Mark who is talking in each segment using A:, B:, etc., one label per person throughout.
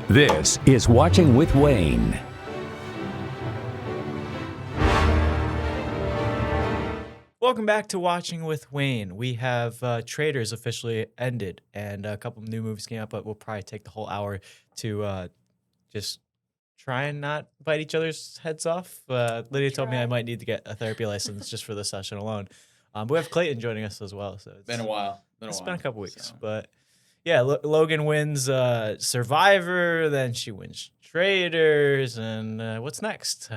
A: This is Watching with WANE.
B: Welcome back to Watching with WANE. We have Traders officially ended, and a couple of new movies came out, but we'll probably take the whole hour to just try and not bite each other's heads off. Lydia told me I might need to get a therapy license just for this session alone. But we have Clayton joining us as well. So
C: Been a while.
B: It's been a couple weeks, but yeah, Logan wins Survivor, then she wins Traders, and what's next?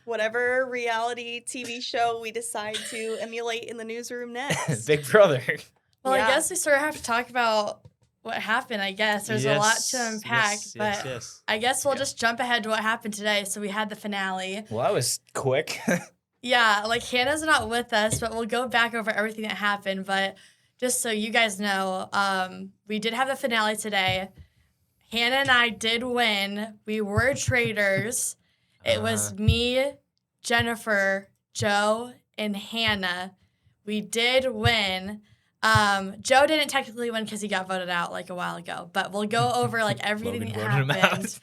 D: Whatever reality TV show we decide to emulate in the newsroom next.
B: Big Brother.
E: Well,
D: Yeah.
E: I guess we sort of have to talk about what happened, I guess. There's a lot to unpack, but
B: yes.
E: I guess we'll just jump ahead to what happened today. So we had the finale.
B: Well, that was quick.
E: Yeah, like Hannah's not with us, but we'll go back over everything that happened. But just so you guys know, we did have the finale today. Hannah and I did win. We were traders. It was me, Jennifer, Joe, and Hannah. We did win. Joe didn't technically win because he got voted out like a while ago, but we'll go over like everything that
B: Logan voted him
E: happened.
B: out.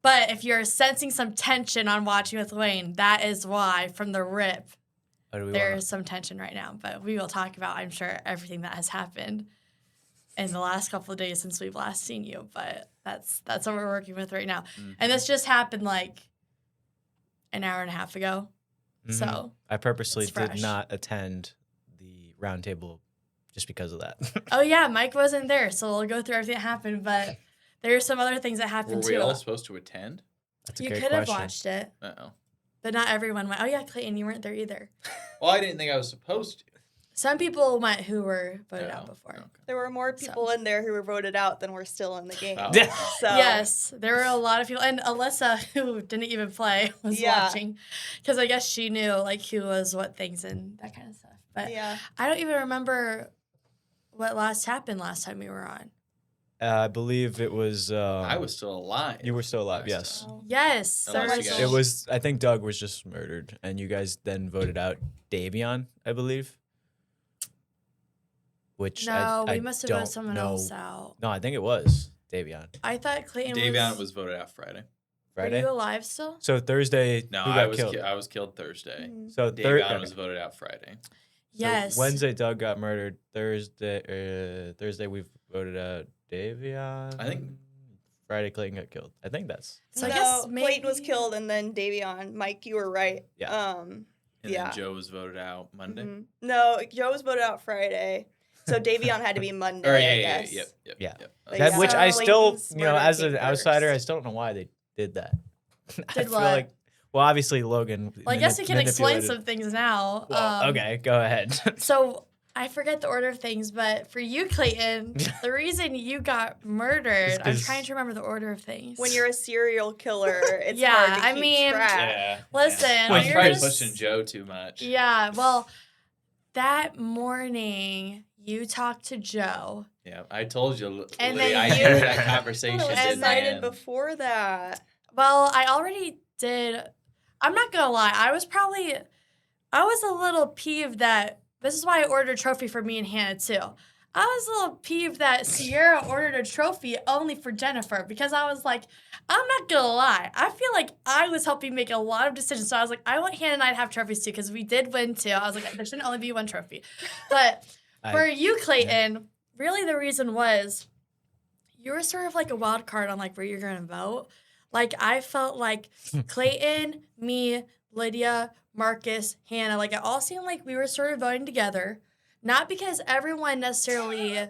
E: But if you're sensing some tension on Watching with WANE, that is why from the rip there is some tension right now. But we will talk about, I'm sure, everything that has happened in the last couple of days since we've last seen you. But that's what we're working with right now.
C: Mm-hmm.
E: And this just happened like an hour and a half ago.
B: Mhm.
E: So
B: I purposely
E: it's
B: did
E: fresh.
B: not attend the roundtable just because of that.
E: oh yeah, Mike wasn't there, so we'll go through everything that happened. But there are some other things that
C: Were
E: happened
C: we
E: too.
C: all supposed to attend?
B: That's a
E: You
B: great
E: could have
B: question.
E: watched it,
C: Uh-oh.
E: but not everyone went. Oh yeah, Clayton, you weren't there either.
C: Well, I didn't think I was supposed to.
E: Some people went who were voted
C: Oh,
E: out before.
C: okay.
D: There were more people in there who were voted out than were still in the game.
C: Oh.
D: So
E: Yes, there were a lot of people, and Alyssa, who didn't even play, was
D: Yeah.
E: watching because I guess she knew like who was what things and that kind of stuff. But
D: yeah.
E: I don't even remember what happened last time we were on.
B: I believe it was.
C: I was still alive.
B: You were still alive,
C: last
B: yes.
C: time.
E: Yes, there
C: Unless
E: was.
C: you guys-
B: It was. I think Doug was just murdered, and you guys then voted out Davion, I believe. Which
E: No,
B: I
E: we must have
B: don't
E: voted someone
B: know.
E: else out.
B: No, I think it was Davion.
E: I thought Clayton
C: Davion was voted out Friday.
B: Friday.
E: Were you alive still?
B: So Thursday,
C: No,
B: who
C: I
B: got
C: was
B: killed?
C: I was killed Thursday.
D: Mhm.
B: So
C: Davion was voted out Friday.
E: Yes.
B: Wednesday, Doug got murdered. Thursday we voted out Davion.
C: I think-
B: Friday Clayton got killed. I think that's.
E: So I
D: No,
E: guess maybe
D: Clayton was killed and then Davion. Mike, you were right.
B: Yeah.
C: And
D: Yeah.
C: then Joe was voted out Monday.
D: Mhm. No, Joe was voted out Friday. So Davion had to be Monday,
C: Or,
D: I
C: yeah,
D: guess.
C: yep.
B: Yeah.
D: But
B: That,
D: yeah.
B: which I
D: So
B: still,
D: Clayton's
B: you know,
D: murder
B: as
D: came
B: an outsider, I
D: first.
B: still don't know why they did that. I
E: Did
B: feel
E: what?
B: like, well, obviously Logan.
E: Well, I guess we can explain
B: manipulated-
E: some things now.
B: Well, okay, go ahead.
E: So I forget the order of things, but for you, Clayton, the reason you got murdered, I'm
B: 'cause-
E: trying to remember the order of things.
D: When you're a serial killer, it's
E: Yeah,
D: hard to
E: I
D: keep
E: mean-
D: track.
E: Listen,
C: I
E: when
C: was
E: you're
C: probably
E: just-
C: pushing Joe too much.
E: Yeah, well, that morning you talked to Joe.
C: Yeah, I told you.
E: And
C: Lydia,
E: then
C: I
E: you-
C: knew that conversation
D: I was
C: didn't
D: excited
C: end.
D: before that.
E: Well, I already did. I'm not gonna lie. I was a little peeved that this is why I ordered a trophy for me and Hannah too. I was a little peeved that Sierra ordered a trophy only for Jennifer because I was like, I'm not gonna lie. I feel like I was helping make a lot of decisions. So I was like, I want Hannah and I to have trophies too because we did win too. I was like, there shouldn't only be one trophy. But for you, Clayton, really the reason was you were sort of like a wild card on like where you're gonna vote. Like I felt like Clayton, me, Lydia, Marcus, Hannah, like it all seemed like we were sort of voting together. Not because everyone necessarily.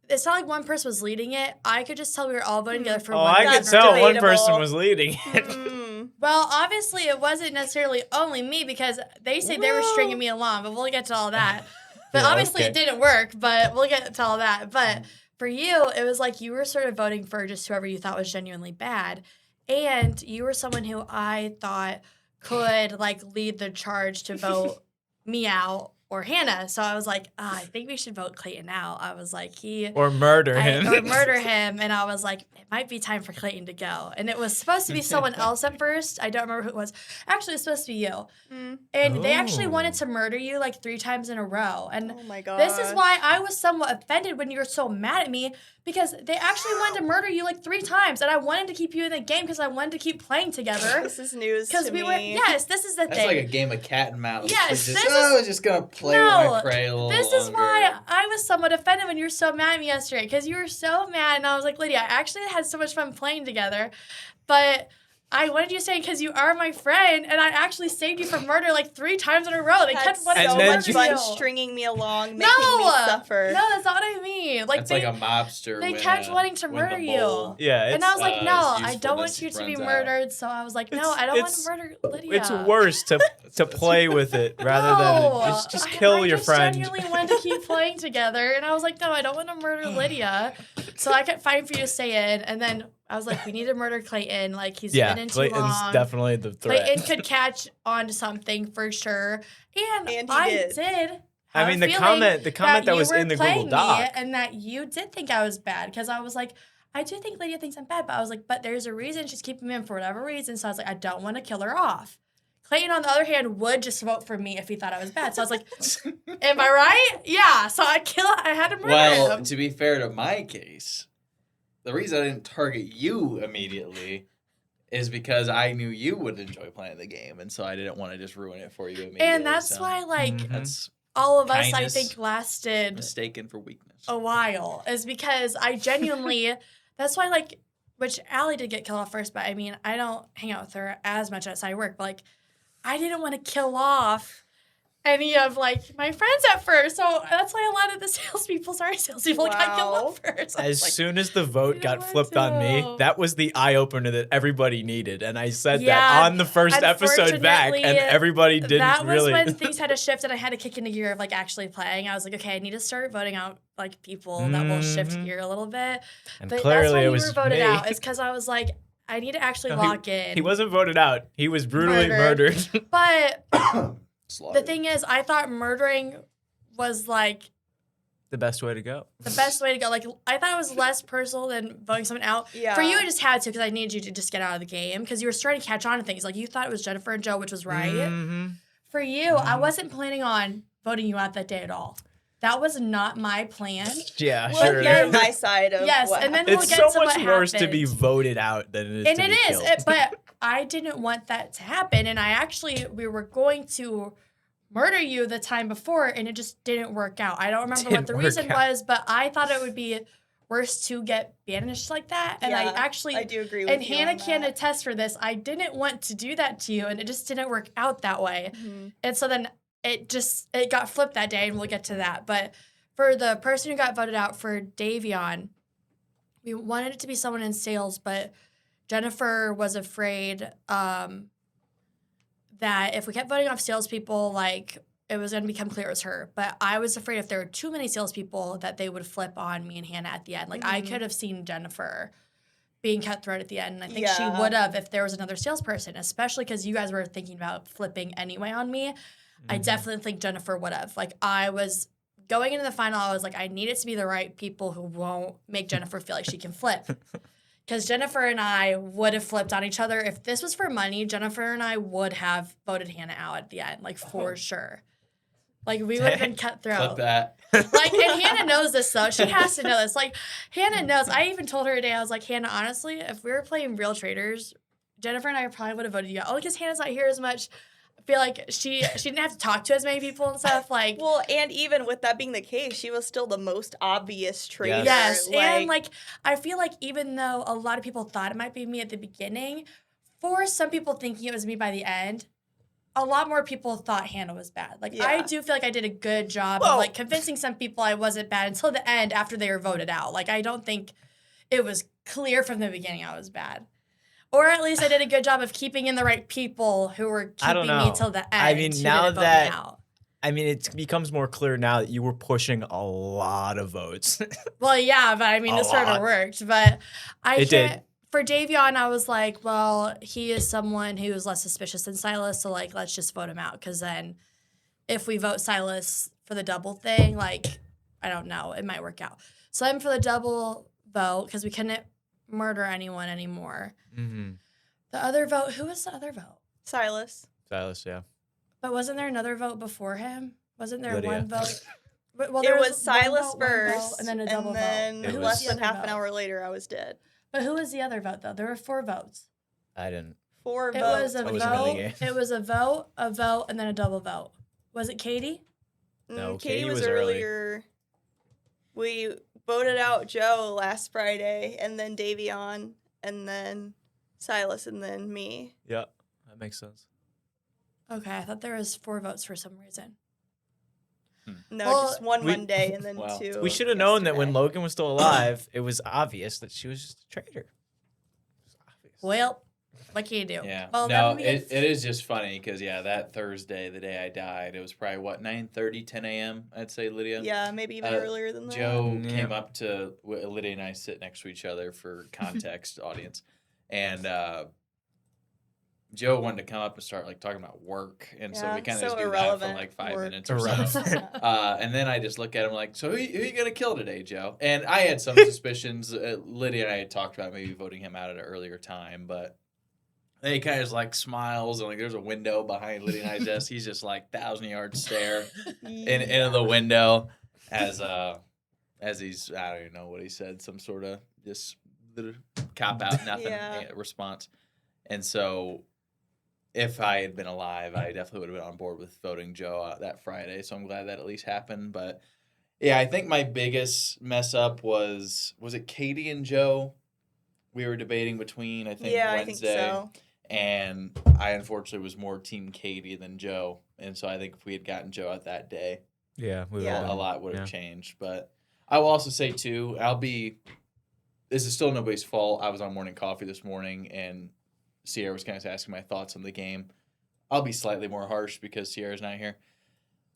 E: It's not like one person was leading it. I could just tell we were all voting together for
B: Oh,
E: one.
B: I could
D: That's
B: tell one
D: debatable.
B: person was leading it.
D: Mm.
E: Well, obviously it wasn't necessarily only me because they say they were stringing me along, but we'll get to all that. But
B: Yeah,
E: obviously
B: okay.
E: it didn't work, but we'll get to all that. But for you, it was like you were sort of voting for just whoever you thought was genuinely bad. And you were someone who I thought could like lead the charge to vote me out or Hannah. So I was like, I think we should vote Clayton out. I was like,
B: Or murder him.
E: or murder him. And I was like, it might be time for Clayton to go. And it was supposed to be someone else at first. I don't remember who it was. Actually, it was supposed to be you. And they actually wanted to murder you like 3 times in a row. And
D: Oh my god.
E: this is why I was somewhat offended when you were so mad at me, because they actually wanted to murder you like 3 times. And I wanted to keep you in the game because I wanted to keep playing together.
D: This is news
E: Because
D: to
E: we
D: me.
E: were, yes, this is the
C: That's
E: thing.
C: like a game of cat and mouse.
E: Yes,
C: It's just,
E: this
C: I was just gonna play with my prey a little
E: This is
C: longer.
E: why I was somewhat offended when you were so mad at me yesterday, because you were so mad, and I was like, Lydia, I actually had so much fun playing together, but I wanted you to stay because you are my friend, and I actually saved you from murder like 3 times in a row. They
D: Had
E: kept wanting
B: And
D: so
E: to
B: then
E: murder
D: much
B: you-
D: fun
E: you.
D: stringing me along, making
E: No,
D: me suffer.
E: no, that's not what I mean. Like
C: That's
E: they,
C: like a mobster.
E: they
C: when,
E: kept wanting to
C: when the
E: murder you.
C: bowl-
B: Yeah,
E: and I was like, no,
C: his
E: I don't want
C: usefulness
E: you to be
C: runs out.
E: murdered. So I was like, no, I don't want to murder Lydia.
B: it's worse to play with it rather
E: No,
B: than just kill your friend.
E: I genuinely wanted to keep playing together, and I was like, no, I don't want to murder Lydia. So I kept fighting for you to stay in, and then I was like, we need to murder Clayton. Like, he's
B: Yeah,
E: been in too
B: Clayton's
E: long.
B: definitely the threat.
E: Clayton could catch on to something for sure, and
D: And he
E: I
D: did.
E: did.
B: I
E: have
B: mean,
E: a
B: the
E: feeling
B: comment that
E: you
B: was
E: were
B: in the Google
E: playing me,
B: Doc.
E: and that you did think I was bad, because I was like, I do think Lydia thinks I'm bad, but I was like, but there's a reason she's keeping me in for whatever reason. So I was like, I don't want to kill her off. Clayton, on the other hand, would just vote for me if he thought I was bad. So I was like, am I right? Yeah. So I had to murder
C: Well,
E: him.
C: to be fair to my case, the reason I didn't target you immediately is because I knew you would enjoy playing the game, and so I didn't want to just ruin it for you immediately.
E: And that's
C: so
E: why, like,
B: Mhm.
C: that's
E: all of us,
C: kindness.
E: I think, lasted
C: mistaken for weakness.
E: a while, is because I genuinely, that's why, like, which Allie did get killed off first, but I mean, I don't hang out with her as much outside work, but like, I didn't want to kill off any of like my friends at first. So that's why a lot of the salespeople got killed
D: Wow.
E: off first. I was
B: As
E: like,
B: soon as the vote
E: you
B: got
E: want
B: flipped on me,
E: to.
B: that was the eye opener that everybody needed, and I said
E: Yeah,
B: that on the first episode back, and
E: unfortunately,
B: everybody didn't
E: that was
B: really.
E: when things had to shift, and I had to kick into gear of like actually playing. I was like, okay, I need to start voting out like people that will shift
B: Mhm.
E: gear a little bit.
B: And
E: But that's
B: clearly,
E: why
B: it
E: you
B: was
E: were voted
B: me.
E: out. Is because I was like, I need to actually
B: No,
E: lock in.
B: He wasn't voted out. He was brutally
E: Murdered.
B: murdered.
E: But
C: Slaughtered.
E: the thing is, I thought murdering was like
B: The best way to go.
E: the best way to go. Like, I thought it was less personal than voting someone out.
D: Yeah.
E: For you, I just had to because I needed you to just get out of the game because you were starting to catch on to things. Like, you thought it was Jennifer and Joe, which was right.
B: Mhm.
E: For you, I wasn't planning on voting you out that day at all. That was not my plan.
B: Yeah,
D: We'll
B: sure.
D: get my side of
E: Yes,
D: what
E: and then
D: happened.
E: we'll
B: It's
E: get
B: so
E: to
B: much
E: what
B: worse to be
E: happened.
B: voted out than it is
E: And
B: to
E: it
B: be
E: is,
B: killed.
E: but I didn't want that to happen. And I actually, we were going to murder you the time before, and it just didn't work out. I don't remember what
B: Didn't
E: the
B: work
E: reason
B: out.
E: was, but I thought it would be worse to get banished like that. And I
D: Yeah,
E: actually,
D: I do agree with
E: and
D: you.
E: Hannah
D: on
E: can
D: that.
E: attest for this. I didn't want to do that to you, and it just didn't work out that way.
D: Mhm.
E: And so then it got flipped that day, and we'll get to that. But for the person who got voted out for Davion, we wanted it to be someone in sales, but Jennifer was afraid that if we kept voting off salespeople, like it was going to become clear it was her. But I was afraid if there were too many salespeople that they would flip on me and Hannah at the end. Like I
D: Mhm.
E: could have seen Jennifer being cutthroat at the end, and I think she
D: Yeah.
E: would have if there was another salesperson, especially because you guys were thinking about flipping anyway on me. I
B: Mhm.
E: definitely think Jennifer would have. Like I was going into the final, I was like, I need it to be the right people who won't make Jennifer feel like she can flip. Because Jennifer and I would have flipped on each other. If this was for money, Jennifer and I would have voted Hannah out at the end, like for sure. Like we would have been
C: Clip
E: cutthroat.
C: that.
E: Like, and Hannah knows this though. She has to know this. Like Hannah knows. I even told her today, I was like, Hannah, honestly, if we were playing Real Traders, Jennifer and I probably would have voted you out. Only because Hannah's not here as much. I feel like she didn't have to talk to as many people and stuff. Like
D: Well, and even with that being the case, she was still the most obvious traitor.
E: yes, and like I feel like even though a lot of people thought it might be me at the beginning, for some people thinking it was me by the end, a lot more people thought Hannah was bad. Like I
D: Yeah.
E: do feel like I did a good job
D: Well-
E: of like convincing some people I wasn't bad until the end after they were voted out. Like I don't think it was clear from the beginning I was bad. Or at least I did a good job of keeping in the right people who were
B: I don't
E: keeping me
B: know.
E: till the end.
B: I mean,
E: who
B: now
E: didn't vote me
B: that-
E: out.
B: I mean, it becomes more clear now that you were pushing a lot of votes.
E: Well, yeah, but I mean,
B: A
E: this sort
B: lot.
E: of worked. But I
B: It
E: can't.
B: did.
E: For Davion, I was like, well, he is someone who is less suspicious than Silas, so like, let's just vote him out because then if we vote Silas for the double thing, like, I don't know, it might work out. So I'm for the double vote because we couldn't murder anyone anymore.
B: Mm-hmm.
E: The other vote, who was the other vote?
D: Silas.
B: Silas, yeah.
E: But wasn't there another vote before him? Wasn't there
B: Lydia.
E: one vote? Well,
D: It
E: there
D: was
E: one
D: Silas
E: vote, one vote,
D: first,
E: and then a double vote.
D: then
B: It
E: Who
D: less
E: was the
D: than
E: other
D: half an
E: vote?
D: hour later, I was dead.
E: But who was the other vote though? There were 4 votes.
B: I didn't.
D: 4
E: It
D: votes.
E: was a
B: I wasn't in the
E: vote.
B: game.
E: It was a vote, and then a double vote. Was it Katie?
B: No,
D: Katie
B: Katie
D: was
B: was early.
D: earlier. We voted out Joe last Friday, and then Davion, and then Silas, and then me.
B: Yeah, that makes sense.
E: Okay, I thought there was 4 votes for some reason.
D: No,
E: Well,
D: just one
B: we-
D: Monday, and then
C: Wow.
D: 2.
B: We should have known that when
D: yesterday.
B: Logan was still alive, it was obvious that she was just a traitor. It was obvious.
E: Well, what can you do?
C: Yeah.
E: Well,
C: no,
E: then we get-
C: it is just funny because, that Thursday, the day I died, it was probably, 9:30, 10 a.m., I'd say, Lydia?
D: Yeah, maybe even earlier than that.
C: Joe
B: Yeah.
C: came up to Lydia and I sit next to each other for context, audience, and Joe wanted to come up and start talking about work, and so we
D: Yeah,
C: kind of
D: so
C: just do that for
D: irrelevant
C: 5
D: work.
C: minutes or
B: Irrelevant.
C: so. And then I just look at him like, so who you gonna kill today, Joe? And I had some suspicions. Lydia and I had talked about maybe voting him out at an earlier time, but then he kind of just smiles and there's a window behind Lydia and I's desk. He's just 1,000-yard stare into the window as he's, I don't even know what he said, some sort of just cop out, nothing
D: Yeah.
C: response. And so if I had been alive, I definitely would have been on board with voting Joe out that Friday. So I'm glad that at least happened. But yeah, I think my biggest mess up was it Katie and Joe? We were debating between, I think,
D: Yeah,
C: Wednesday.
D: I think so.
C: And I unfortunately was more team Katie than Joe. And so I think if we had gotten Joe out that day,
B: Yeah, we
D: Yeah.
C: a lot would have changed. But I will also say, too, this is still nobody's fault. I was on morning coffee this morning, and Sierra was kind of asking my thoughts on the game. I'll be slightly more harsh because Sierra's not here.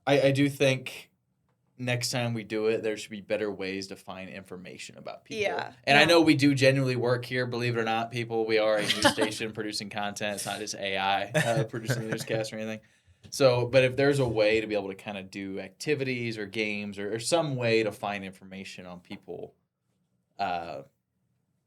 C: I do think next time we do it, there should be better ways to find information about people.
D: Yeah.
C: And I
E: Yeah.
C: know we do genuinely work here, believe it or not, people. We are a news station producing content. It's not just AI producing the newscast or anything. So, but if there's a way to be able to kind of do activities or games or some way to find information on people, I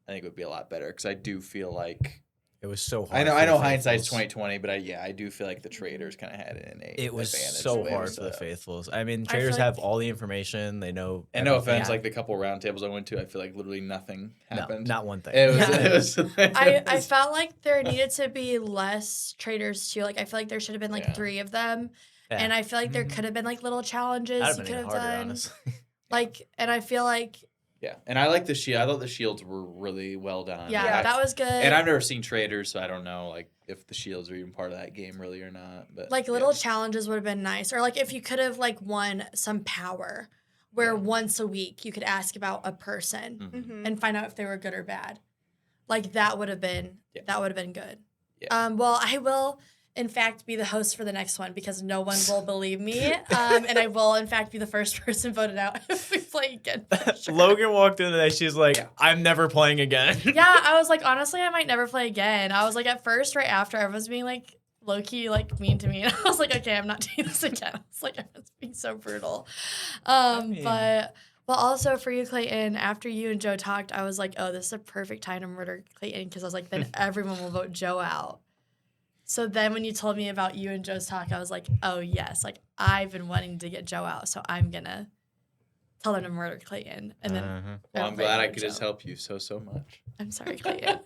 C: think it would be a lot better because I do feel like
B: It was so hard.
C: I
B: for
C: know
B: the
C: hindsight's
B: faithfuls.
C: 2020, but I do feel like the traders kind of had an innate
B: It was
C: advantage
B: so
C: the way it
B: hard
C: was
B: for the
C: set up.
B: faithfuls. I mean,
E: I
B: traders
E: feel
B: have
E: like-
B: all the information. They know.
C: And no
B: everything.
C: offense, the couple roundtables I went to, I feel like literally nothing
B: No,
C: happened.
B: not one thing.
C: It was.
E: Yeah.
C: It was
E: I felt like there needed to be less traders too. I feel like there should have been
C: Yeah.
E: 3 of them.
B: Yeah.
E: And I feel like there
B: Mhm.
E: could have been little challenges
B: That'd
E: you
B: have
E: could
B: been
E: have
B: even harder,
E: done.
B: honestly.
E: And I feel like,
C: Yeah, and I like the shield. I thought the shields were really well done.
E: yeah, that was good.
C: And I've never seen traders, so I don't know if the shields are even part of that game really or not. But
E: little challenges would have been nice. Or if you could have won some power where
C: Yeah.
E: once a week you could ask about a person
C: Mhm.
D: Mhm.
E: and find out if they were good or bad. That would have been good.
C: Yeah.
E: Well, I will in fact be the host for the next one because no one will believe me. And I will in fact be the first person voted out if we play again. for sure.
B: Logan walked in today. She's like,
C: Yeah.
B: "I'm never playing again."
E: Yeah, I was honestly, I might never play again. I was at first, right after, everyone's being low key, mean to me. And I was okay, I'm not doing this again. I was everyone's being so brutal.
B: mean-
E: But also for you, Clayton, after you and Joe talked, I was oh, this is a perfect time to murder Clayton because I was then everyone will vote Joe out. So then when you told me about you and Joe's talk, I was oh, yes, I've been wanting to get Joe out, so I'm going to tell them to murder Clayton. And then
B: Uh-huh.
C: Well, I'm
E: I'll
C: glad I
E: vote
C: could
E: Joe.
C: just help you so much.
E: I'm sorry, Clayton.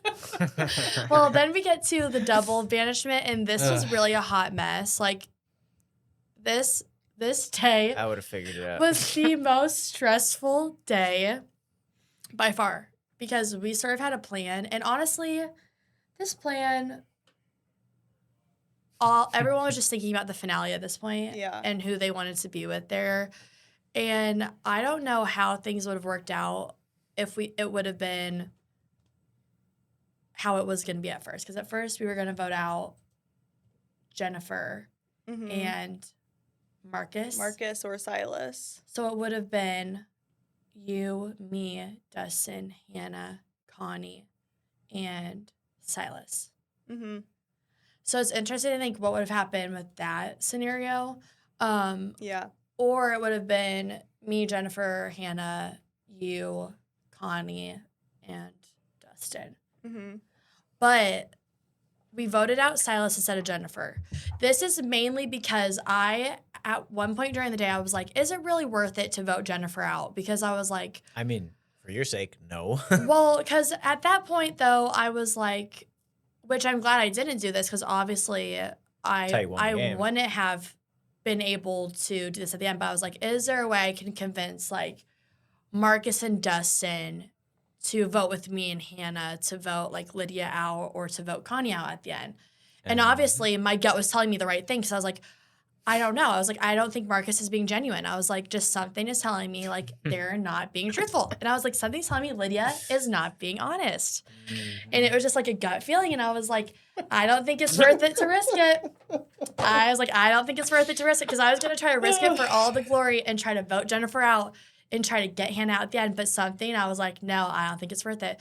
E: Well, then we get to the double banishment, and this was really a hot mess. This day
B: I would have figured it out.
E: was the most stressful day by far because we sort of had a plan, and honestly, this plan, everyone was just thinking about the finale at this point,
D: Yeah.
E: and who they wanted to be with there, and I don't know how things would have worked out if it would have been how it was going to be at first, because at first we were going to vote out Jennifer
D: Mhm.
E: and Marcus.
D: Marcus or Silas.
E: So it would have been you, me, Dustin, Hannah, Connie, and Silas.
D: Mm-hmm.
E: So it's interesting to think what would have happened with that scenario.
D: Yeah.
E: Or it would have been me, Jennifer, Hannah, you, Connie, and Dustin.
D: Mm-hmm.
E: But we voted out Silas instead of Jennifer. This is mainly because at one point during the day, I was like, is it really worth it to vote Jennifer out? Because I was like,
B: I mean, for your sake, no.
E: well, because at that point, though, I was like, which I'm glad I didn't do this because obviously
B: Tell you won the
E: I
B: game.
E: wouldn't have been able to do this at the end. But I was like, is there a way I can convince like Marcus and Dustin to vote with me and Hannah to vote like Lydia out or to vote Connie out at the end? And obviously my gut was telling me the right thing because I was like, I don't know. I was like, I don't think Marcus is being genuine. I was like, just something is telling me like they're not being truthful. And I was like, something's telling me Lydia is not being honest. And it was just like a gut feeling. And I was like, I don't think it's worth it to risk it. I was like, I don't think it's worth it to risk it because I was going to try to risk it for all the glory and try to vote Jennifer out and try to get Hannah out at the end. But something, I was like, no, I don't think it's worth it.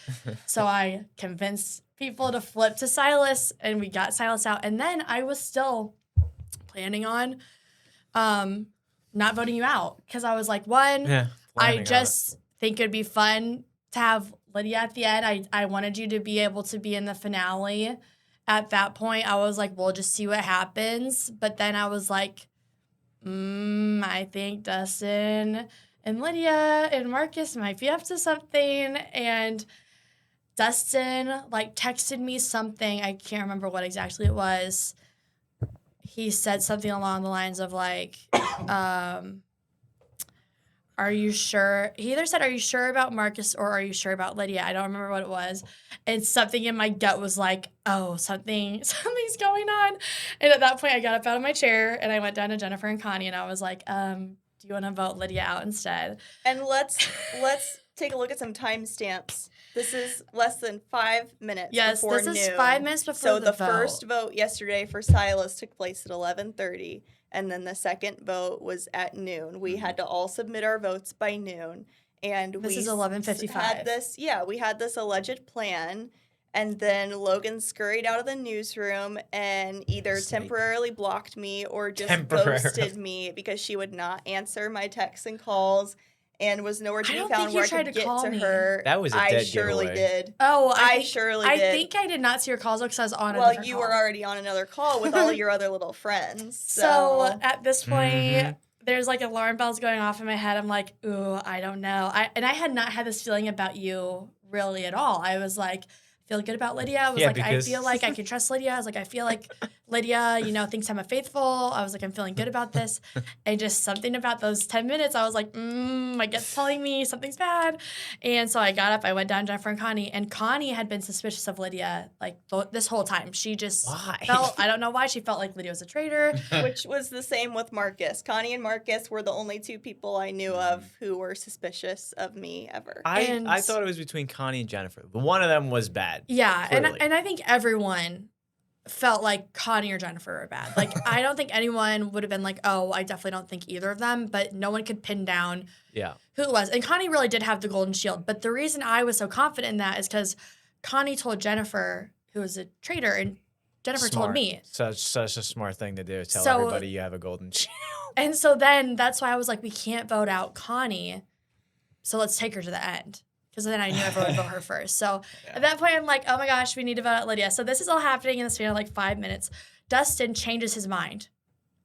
E: So I convinced people to flip to Silas and we got Silas out. And then I was still planning on not voting you out because I was like, I just think it'd be fun to have Lydia at the end. I wanted you to be able to be in the finale. At that point, I was like, we'll just see what happens. But then I was like, I think Dustin and Lydia and Marcus might be up to something. And Dustin like texted me something. I can't remember what exactly it was. He said something along the lines of like, are you sure? He either said, are you sure about Marcus or are you sure about Lydia? I don't remember what it was. And something in my gut was like, oh, something's going on. And at that point, I got up out of my chair and I went down to Jennifer and Connie and I was like, do you want to vote Lydia out instead?
D: And let's take a look at some timestamps. This is less than 5 minutes before noon.
E: This is 5 minutes before
D: so the
E: vote.
D: first vote yesterday for Silas took place at 11:30, and then the second vote was at noon. We had to all submit our votes by noon, and
E: This
D: we
E: is 11:55.
D: We had this alleged plan, and then Logan scurried out of the newsroom and either temporarily blocked me or just ghosted me because she would not answer my texts and calls. And was nowhere to be found where I could get to her.
B: That was a
D: I
B: dead
D: surely
B: giveaway.
D: did.
E: Oh,
D: I surely did.
E: I think I did not see your calls because I was on a
D: Well,
E: different
D: you
E: call.
D: were already on another call with all your other little friends.
E: So at this point,
B: Mhm.
E: there's like alarm bells going off in my head. I'm like, ooh, I don't know. I had not had this feeling about you really at all. I was like, feel good about Lydia. I was
B: Yeah,
E: like,
B: because-
E: I feel like I can trust Lydia. I was like, I feel like Lydia, thinks I'm a faithful. I was like, I'm feeling good about this. And just something about those 10 minutes, I was like, my gut's telling me something's bad. And so I got up, I went down to Jennifer and Connie had been suspicious of Lydia like this whole time. She just
B: Why?
E: I don't know why, she felt like Lydia was a traitor.
D: which was the same with Marcus. Connie and Marcus were the only two people I knew of who were suspicious of me ever.
B: I thought it was between Connie and Jennifer. But one of them was bad.
E: Yeah,
B: Clearly.
E: and I think everyone felt like Connie or Jennifer were bad. Like, I don't think anyone would have been like, oh, I definitely don't think either of them, but no one could pin down
B: Yeah.
E: who it was. And Connie really did have the golden shield. But the reason I was so confident in that is because Connie told Jennifer, who was a traitor, and Jennifer told
B: Smart.
E: me.
B: Such a smart thing to do. Tell
E: So-
B: everybody you have a golden shield.
E: And so then that's why I was like, we can't vote out Connie, so let's take her to the end. Because then I knew everyone would vote her first. So at that point, I'm like, oh my gosh, we need to vote out Lydia. So this is all happening in the span of like 5 minutes. Dustin changes his mind.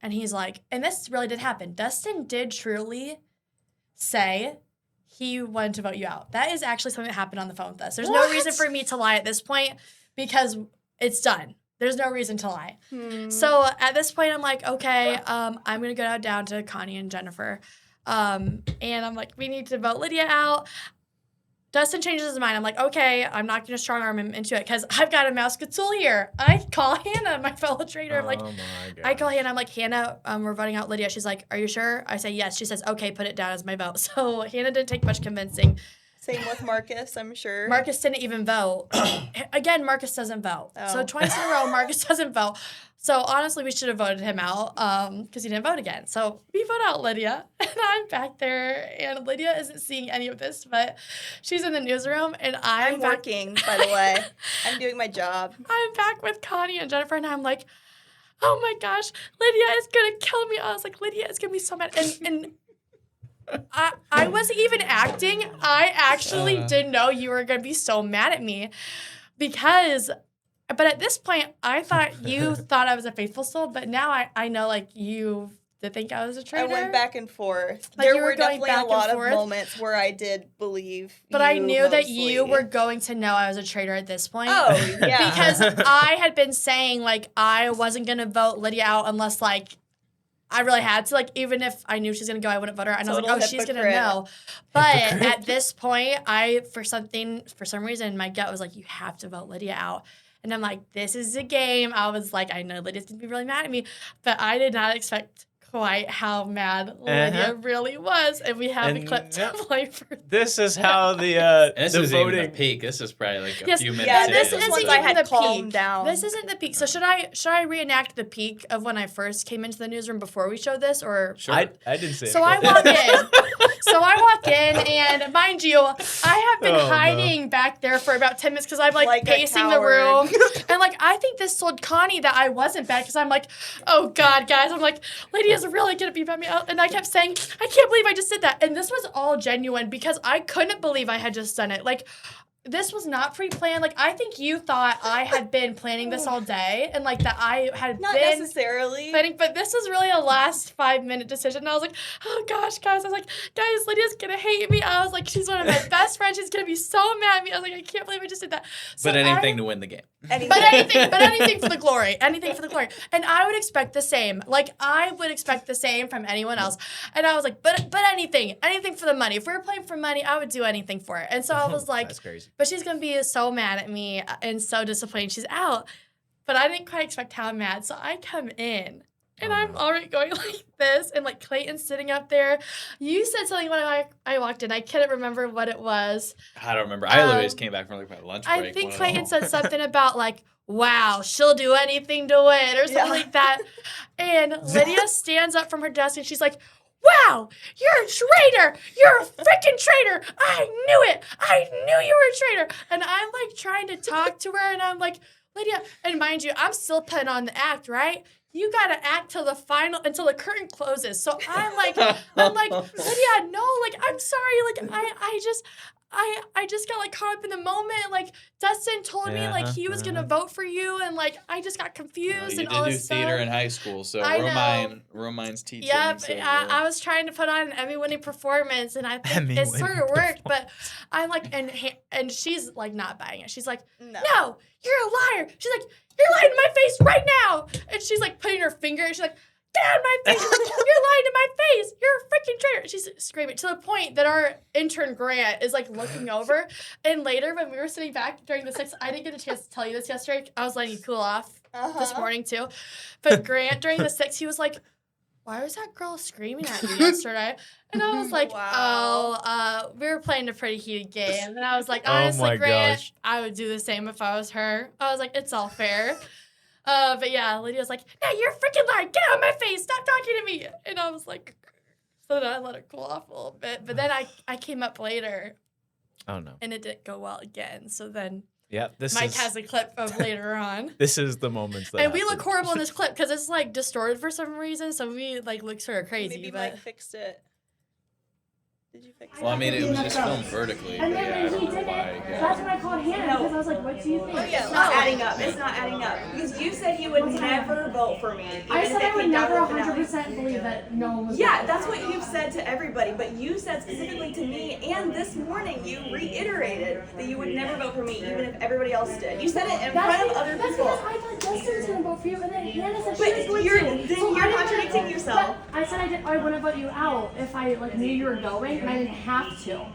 E: And he's like, and this really did happen. Dustin did truly say he wanted to vote you out. That is actually something that happened on the phone with us. There's no reason for me to lie at this point because it's done. There's no reason to lie. So at this point, I'm like, okay, I'm going to go down to Connie and Jennifer. And I'm like, we need to vote Lydia out. Dustin changes his mind. I'm like, okay, I'm not going to strong arm him into it because I've got a Mousketool here. I call Hannah, my fellow trader. I'm like,
B: oh my God.
E: I call Hannah. I'm like, Hannah, we're voting out Lydia. She's like, are you sure? I say yes. She says, okay, put it down as my vote. So Hannah didn't take much convincing.
D: Same with Marcus, I'm sure.
E: Marcus didn't even vote. Again, Marcus doesn't vote. So
D: Oh.
E: twice in a row, Marcus doesn't vote. So honestly, we should have voted him out because he didn't vote again. So we vote out Lydia, and I'm back there, and Lydia isn't seeing any of this, but she's in the newsroom, and
D: I'm
E: back.
D: working, by the way. I'm doing my job.
E: I'm back with Connie and Jennifer, and I'm like, oh my gosh, Lydia is gonna kill me. I was like, Lydia is gonna be so mad. And I wasn't even acting. I actually didn't know you were gonna be so mad at me because. But at this point, I thought you thought I was a faithful soul, but now I know, like, you did think I was a traitor.
D: I went back and forth.
E: Like,
D: there
E: you
D: were
E: were going
D: definitely
E: back
D: a lot
E: and
D: of
E: forth.
D: moments where I did believe
E: But
D: you
E: I knew that you
D: mostly.
E: were going to know I was a traitor at this point.
D: Oh, yeah.
E: Because I had been saying, like, I wasn't going to vote Lydia out unless, like, I really had to. Like, even if I knew she was going to go, I wouldn't vote her. And I was like,
D: Total
E: oh, she's going to
D: hypocrite.
E: know. But at this point, for some reason, my gut was like, you have to vote Lydia out. And I'm like, this is a game. I was like, I know Lydia's going to be really mad at me. But I did not expect quite how mad Lydia really was. And we have the clip to play for
B: This is how the
C: And this
B: the
C: is
B: voting.
C: even the peak. This is probably like a
E: Yes,
C: few minutes
D: Yeah,
C: in.
D: this
E: isn't
D: is once
E: even
D: I had
E: the
D: calmed
E: peak.
D: down.
E: This isn't the peak. So should I reenact the peak of when I first came into the newsroom before we showed this, or
C: Sure.
B: I didn't say it.
E: So I walk in. So I walk in, and mind you, I have been
B: Oh, no.
E: hiding back there for about 10 minutes because I'm like
D: Like a
E: pacing the
D: coward.
E: room. And like, I think this told Connie that I wasn't bad because I'm like, oh God, guys. I'm like, Lydia's really going to be bad me out. And I kept saying, I can't believe I just did that. And this was all genuine because I couldn't believe I had just done it. Like, this was not pre-planned. Like, I think you thought I had been planning this all day and like that I had
D: Not
E: been
D: necessarily.
E: planning, but this was really a last 5-minute decision. And I was like, oh gosh, guys. I was like, guys, Lydia's gonna hate me. I was like, she's one of my best friends. She's gonna be so mad at me. I was like, I can't believe I just did that. So
C: But anything to win the game.
E: but anything for the glory. Anything for the glory. And I would expect the same. Like, I would expect the same from anyone else. And I was like, but anything for the money. If we were playing for money, I would do anything for it. And so I was like,
B: That's crazy.
E: but she's going to be so mad at me and so disappointed she's out. But I didn't quite expect how mad. So I come in. And I'm already going like this. And like Clayton's sitting up there. You said something when I walked in. I couldn't remember what it was.
C: I don't remember. I literally just came back from like my lunch break.
E: I think
C: one of
E: Clayton
C: them.
E: said something about like, wow, she'll do anything to win or something like that. And Lydia stands up from her desk and she's like, wow, you're a traitor. You're a freaking traitor. I knew it. I knew you were a traitor. And I'm like trying to talk to her and I'm like, Lydia, and mind you, I'm still putting on the act, right? You gotta act till until the curtain closes. So I'm like, Lydia, no, like, I'm sorry. Like, I just got like caught up in the moment. Like, Dustin told me like he was gonna vote for you, and like I just got confused
C: You
E: and
C: did
E: all
C: do
E: this
C: theater
E: stuff.
C: in high school, so
E: I know.
C: Romine's teaching.
E: Yep,
C: so,
E: I was trying to put on an Emmy-winning performance, and I think it
B: Emmy-winning
E: sort of worked. But I'm like, and she's like not buying it. She's like,
D: No.
E: no, you're a liar. She's like, you're lying to my face right now. And she's like putting her finger, and she's like, get out of my face. She's like, you're lying to my face. You're a freaking traitor. She's screaming to the point that our intern Grant is like looking over. And later when we were sitting back during the 6, I didn't get a chance to tell you this yesterday. I was letting you cool off this morning too. But Grant during the 6, he was like, why was that girl screaming at you yesterday? And I was like,
D: Wow.
E: we were playing a pretty heated game. And I was like,
B: Oh
E: honestly,
B: my
E: Grant,
B: gosh.
E: I would do the same if I was her. I was like, it's all fair. But yeah, Lydia was like, no, you're a freaking liar. Get out of my face. Stop talking to me. And I was like, so then I let her cool off a little bit. But then I came up later.
B: Oh no.
E: And it didn't go well again. So then
B: Yep.
E: Mike has a clip of later on.
B: This is the moments that.
E: And we
B: happen.
E: look horrible in this clip because it's like distorted for some reason. So we like look sort of crazy.
D: Maybe
E: but
D: Mike fixed it. Did you fix it?
C: Well, I mean, it was just filmed vertically. But
E: And
C: yeah,
E: then
C: I
E: when
C: don't
E: he
C: know
E: did
C: why.
E: it, that's when I called Hannah because I was like, what do you think?
D: Oh, yeah.
F: It's not adding up. It's not adding up. Because you said he would never vote for me. even
E: I
F: if
E: said
F: they
E: I would
F: came down
E: never
F: to the finale.
E: 100% believe that no one was
F: Yeah,
E: gonna
F: that's
E: vote.
F: what you've said to everybody. But you said specifically to me, and this morning you reiterated that you would never vote for me, even if everybody else did. You said it in front of other
E: That's
F: people.
E: because I thought Dustin was gonna vote for you, and then Hannah said
F: But
E: she was going
F: you're-
E: to.
F: then
E: So
F: you're
E: I didn't
F: contradicting
E: wanna-
F: yourself.
E: but I said I wouldn't vote you out if I like knew you were going, and I didn't have to.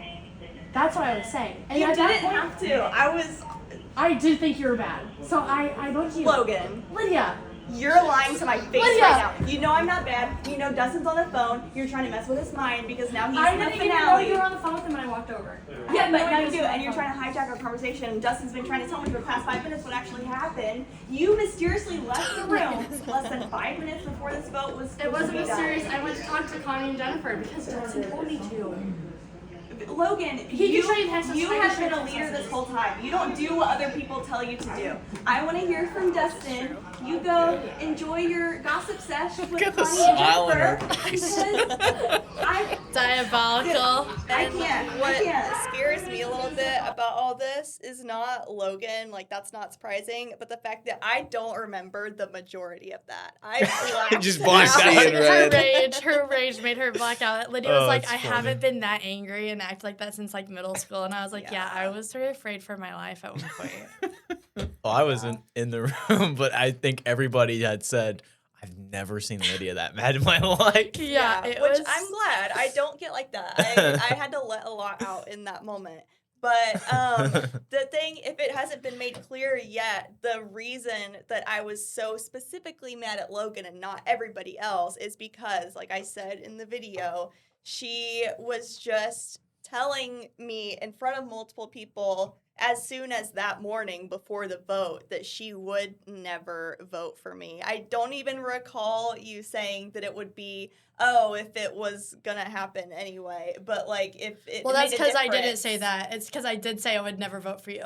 E: That's what I was saying. And
F: You
E: at
F: didn't
E: that point,
F: have to.
E: I did think you were bad. So I voted you.
F: Logan,
E: Lydia.
F: you're lying to my face
E: Lydia.
F: right now. You know I'm not bad. You know Dustin's on the phone. You're trying to mess with his mind because now he's
E: I
F: in the
E: didn't even know
F: finale.
E: you were on the phone with him when I walked over.
F: Yeah, but now you do, and you're trying to hijack our conversation. And Dustin's been trying to tell me for the past 5 minutes what actually happened. You mysteriously left the room less than 5 minutes before this vote was.
E: It wasn't
F: supposed to be done.
E: mysterious. I went to talk to Connie and Jennifer because Dustin told me to.
F: Logan,
E: He
F: you
E: usually texts us
F: have been a
E: text
F: leader this
E: messages.
F: whole time. You don't do what other people tell you to do. I want to hear from Dustin. You go enjoy your gossip sesh with
C: at the
F: Connie
C: smile in
F: and
C: her
F: Jennifer.
C: face.
F: Because
E: Diabolical.
F: I
D: And
F: can't.
D: what
F: I can't.
D: scares me a little bit about all this is not Logan, like that's not surprising, but the fact that I don't remember the majority of that. I blacked
B: Just
D: it
B: blacked
D: out.
C: Seeing red.
E: Her rage made her black out. Lydia was
B: Oh,
E: like,
B: that's
E: I
B: funny.
E: haven't been that angry and act like that since like middle school. And I was like, yeah,
D: Yeah.
E: I was very afraid for my life at one point.
B: Well, I wasn't in the room, but I think everybody had said, I've never seen Lydia that mad in my life.
E: Yeah, it
D: which
E: was.
D: I'm glad. I don't get like that. I had to let a lot out in that moment. But the thing, if it hasn't been made clear yet, the reason that I was so specifically mad at Logan and not everybody else is because, like I said in the video, she was just telling me in front of multiple people as soon as that morning before the vote that she would never vote for me. I don't even recall you saying that it would be, oh, if it was gonna happen anyway. But like if it
E: Well, that's
D: made a
E: because I didn't
D: difference-
E: say that. It's because I did say I would never vote for you.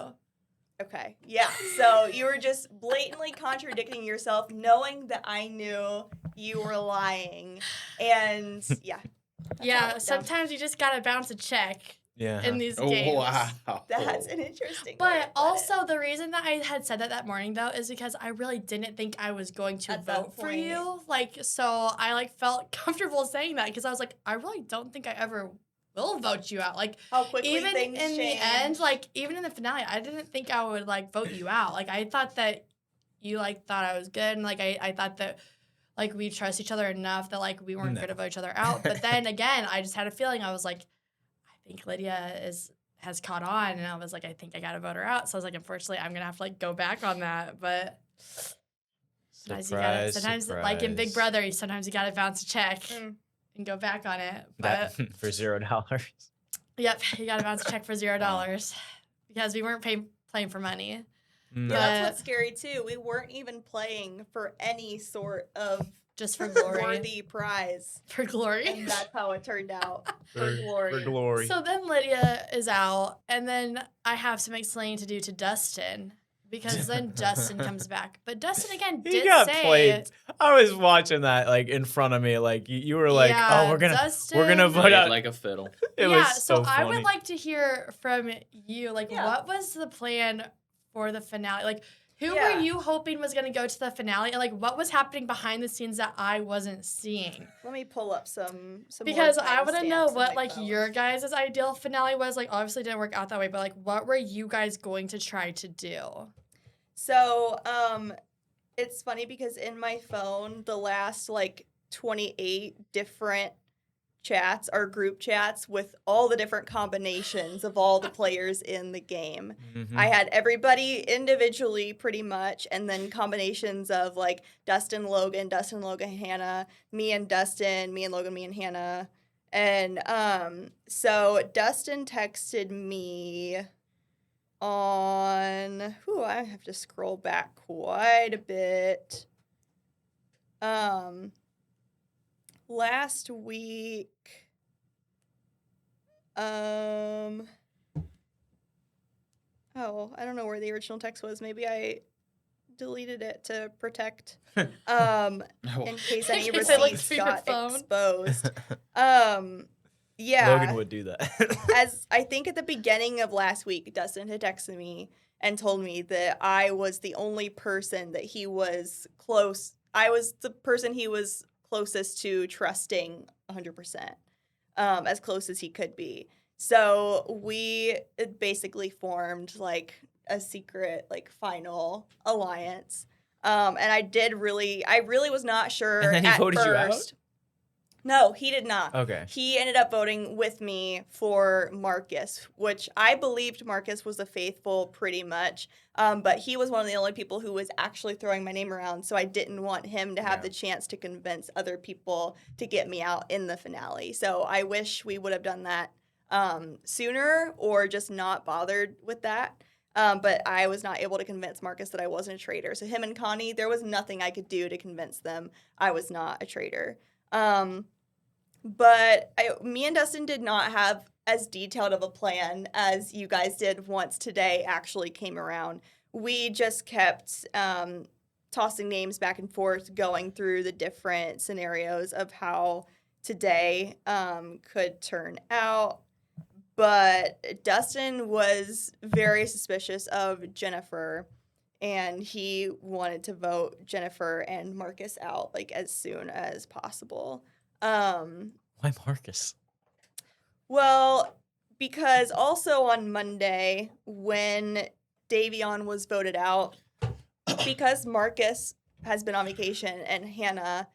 D: Okay. Yeah. So you were just blatantly contradicting yourself, knowing that I knew you were lying. And yeah. That's how it
E: Yeah,
D: went down.
E: sometimes you just gotta bounce a check
B: Yeah.
E: in these
C: Oh,
E: games.
C: wow.
D: That's an interesting way to
E: But
D: put
E: also, the reason that I had said that morning, though, is because I really didn't think I was going to
D: At that
E: vote for
D: point.
E: you. Like, so I, like, felt comfortable saying that because I was like, I really don't think I ever will vote you out. Like,
D: how quickly
E: even
D: things
E: in
D: change.
E: the end, like, even in the finale, I didn't think I would, like, vote you out. Like, I thought that you, like, thought I was good. And, like, I thought that, like, we trust each other enough that, like, we weren't
B: No.
E: going to vote each other out. But then, again, I just had a feeling. I was like, I think Lydia has caught on, and I was like, I think I gotta vote her out. So I was like, unfortunately, I'm gonna have to like go back on that. But sometimes like in Big
B: surprise.
E: Brother, sometimes you gotta bounce a check
D: Mm.
E: and go back on it.
B: That
E: But
B: for $0.
E: yep, you gotta bounce a check for $0 because we weren't playing for money.
B: No.
D: Yeah, that's
E: But-
D: what's scary too. We weren't even playing for any sort of
E: Just for glory.
D: worthy prize.
E: For glory.
D: And that's how it turned out. For glory.
B: For glory.
E: So then Lydia is out, and then I have some explaining to do to Dustin because then Dustin comes back. But Dustin again
B: He
E: did
B: got
E: say
B: played. I was watching that like in front of me. Like you were like,
E: Yeah,
B: oh, we're gonna
E: Dustin-
B: vote
C: Played
B: out.
C: like a fiddle.
B: It
E: yeah,
B: was so
E: I
B: funny.
E: would like to hear from you. Like,
D: Yeah.
E: what was the plan for the finale? Like, who
D: Yeah.
E: were you hoping was going to go to the finale? And, like, what was happening behind the scenes that I wasn't seeing?
D: Let me pull up some
E: Because
D: more
E: I want to know
D: timestamps in
E: what,
D: my
E: like,
D: phone.
E: your guys' ideal finale was. Like, obviously it didn't work out that way, but, like, what were you guys going to try to do?
D: So, it's funny because in my phone, the last like 28 different chats are group chats with all the different combinations of all the players in the game.
B: Mhm.
D: I had everybody individually pretty much, and then combinations of like Dustin, Logan, Hannah, me and Dustin, me and Logan, me and Hannah. And so Dustin texted me on I have to scroll back quite a bit. Last week, I don't know where the original text was. Maybe I deleted it to protect in case any
E: In case it looked
D: receipts
E: through your
D: got
E: phone.
D: exposed. Yeah.
B: Logan would do that.
D: As I think at the beginning of last week, Dustin had texted me and told me that I was the only person that he was close. I was the person he was closest to trusting 100%, as close as he could be. So we basically formed like a secret, like final alliance. And I really was not sure
B: And then he
D: at
B: voted you out?
D: first. No, he did not.
B: Okay.
D: He ended up voting with me for Marcus, which I believed Marcus was a faithful pretty much. But he was one of the only people who was actually throwing my name around. So I didn't want him to have
B: Yeah.
D: the chance to convince other people to get me out in the finale. So I wish we would have done that sooner or just not bothered with that. But I was not able to convince Marcus that I wasn't a traitor. So him and Connie, there was nothing I could do to convince them I was not a traitor. But me and Dustin did not have as detailed of a plan as you guys did once today actually came around. We just kept tossing names back and forth, going through the different scenarios of how today could turn out. But Dustin was very suspicious of Jennifer, and he wanted to vote Jennifer and Marcus out like as soon as possible.
B: Why Marcus?
D: Well, because also on Monday when Davion was voted out, because Marcus has been on vacation and Hannah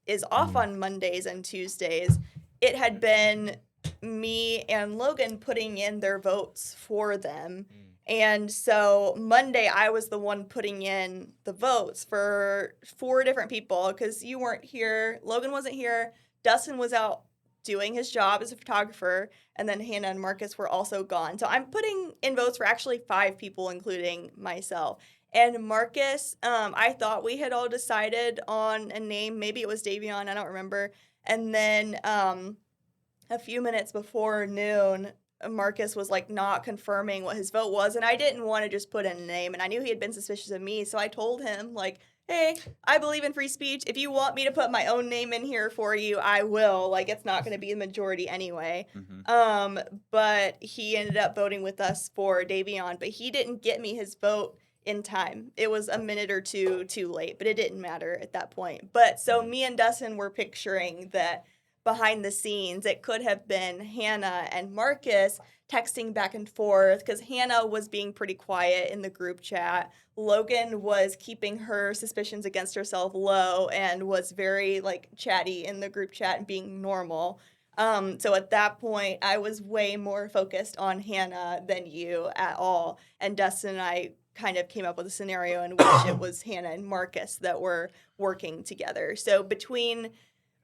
D: is off on Mondays and Tuesdays, it had been me and Logan putting in their votes for them. And so Monday, I was the one putting in the votes for 4 different people because you weren't here. Logan wasn't here. Dustin was out doing his job as a photographer. And then Hannah and Marcus were also gone. So I'm putting in votes for actually 5 people, including myself. And Marcus, I thought we had all decided on a name. Maybe it was Davion. I don't remember. And then a few minutes before noon, Marcus was like not confirming what his vote was, and I didn't want to just put in a name, and I knew he had been suspicious of me, so I told him like, hey, I believe in free speech. If you want me to put my own name in here for you, I will. Like, it's not going to be the majority anyway. But he ended up voting with us for Davion, but he didn't get me his vote in time. It was a minute or two too late, but it didn't matter at that point. But so me and Dustin were picturing that behind the scenes, it could have been Hannah and Marcus texting back and forth because Hannah was being pretty quiet in the group chat. Logan was keeping her suspicions against herself low and was very like chatty in the group chat and being normal. So at that point, I was way more focused on Hannah than you at all. And Dustin and I kind of came up with a scenario in which it was Hannah and Marcus that were working together. So between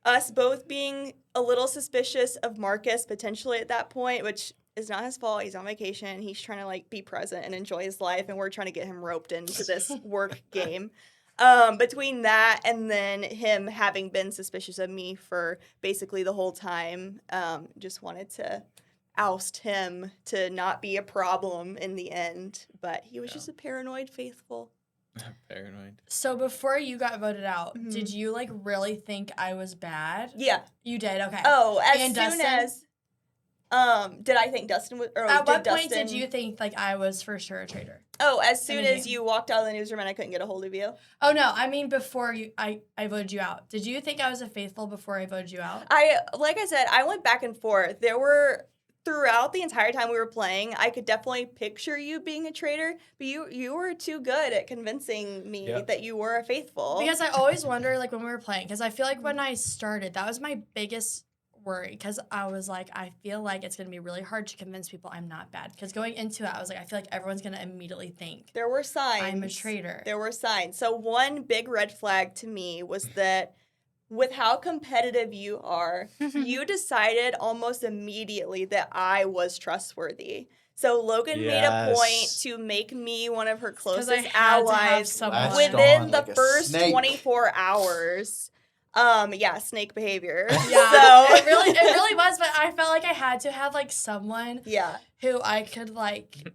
D: us both being a little suspicious of Marcus potentially at that point, which is not his fault. He's on vacation. He's trying to like be present and enjoy his life, and we're trying to get him roped into this work game. Between that and then him having been suspicious of me for basically the whole time, just wanted to oust him to not be a problem in the end. But he was just a paranoid faithful.
C: Paranoid.
E: So before you got voted out, did you like really think I was bad?
D: Yeah.
E: You did? Okay.
D: Oh, as
E: And
D: soon
E: Dustin?
D: as did I think Dustin was, or
E: At
D: did
E: what point
D: Dustin,
E: did you think like I was for sure a traitor?
D: Oh, as soon
E: the
D: as
E: game.
D: you walked out of the newsroom and I couldn't get a hold of you.
E: Oh no, I mean before I voted you out. Did you think I was a faithful before I voted you out?
D: Like I said, I went back and forth. There were throughout the entire time we were playing, I could definitely picture you being a traitor, but you were too good at convincing me that you were a faithful.
E: Because I always wonder, like, when we were playing, because I feel like when I started, that was my biggest worry, because I was like, I feel like it's going to be really hard to convince people I'm not bad. Because going into it, I was like, I feel like everyone's going to immediately think
D: there were signs.
E: I'm a traitor.
D: There were signs. So one big red flag to me was that with how competitive you are, you decided almost immediately that I was trustworthy. So Logan made a point to make me one of her closest allies within the first 24 hours. Snake behavior.
E: Yeah,
D: so
E: it really was, but I felt like I had to have like someone who I could like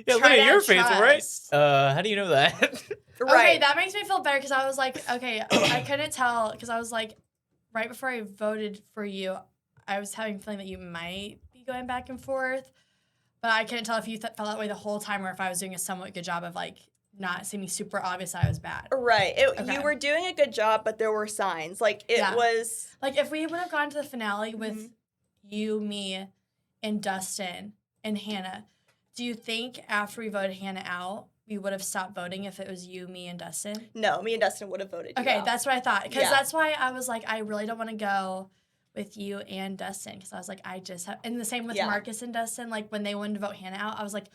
B: Lydia, you're faithful, right? How do you know that?
D: Right.
E: Okay, that makes me feel better because I was like, okay, I couldn't tell because I was like, right before I voted for you, I was having a feeling that you might be going back and forth, but I couldn't tell if you felt that way the whole time or if I was doing a somewhat good job of like not seeming super obvious that I was bad.
D: Right. You were doing a good job, but there were signs. Like, it was...
E: Like, if we would have gone to the finale with you, me, and Dustin, and Hannah, do you think after we voted Hannah out, we would have stopped voting if it was you, me, and Dustin?
D: No, me and Dustin would have voted you
E: Okay,
D: out.
E: that's what I thought. Because that's why I was like, I really don't want to go with you and Dustin. Because I was like, I just have... And the same with Marcus and Dustin. Like, when they wanted to vote Hannah out, I was like,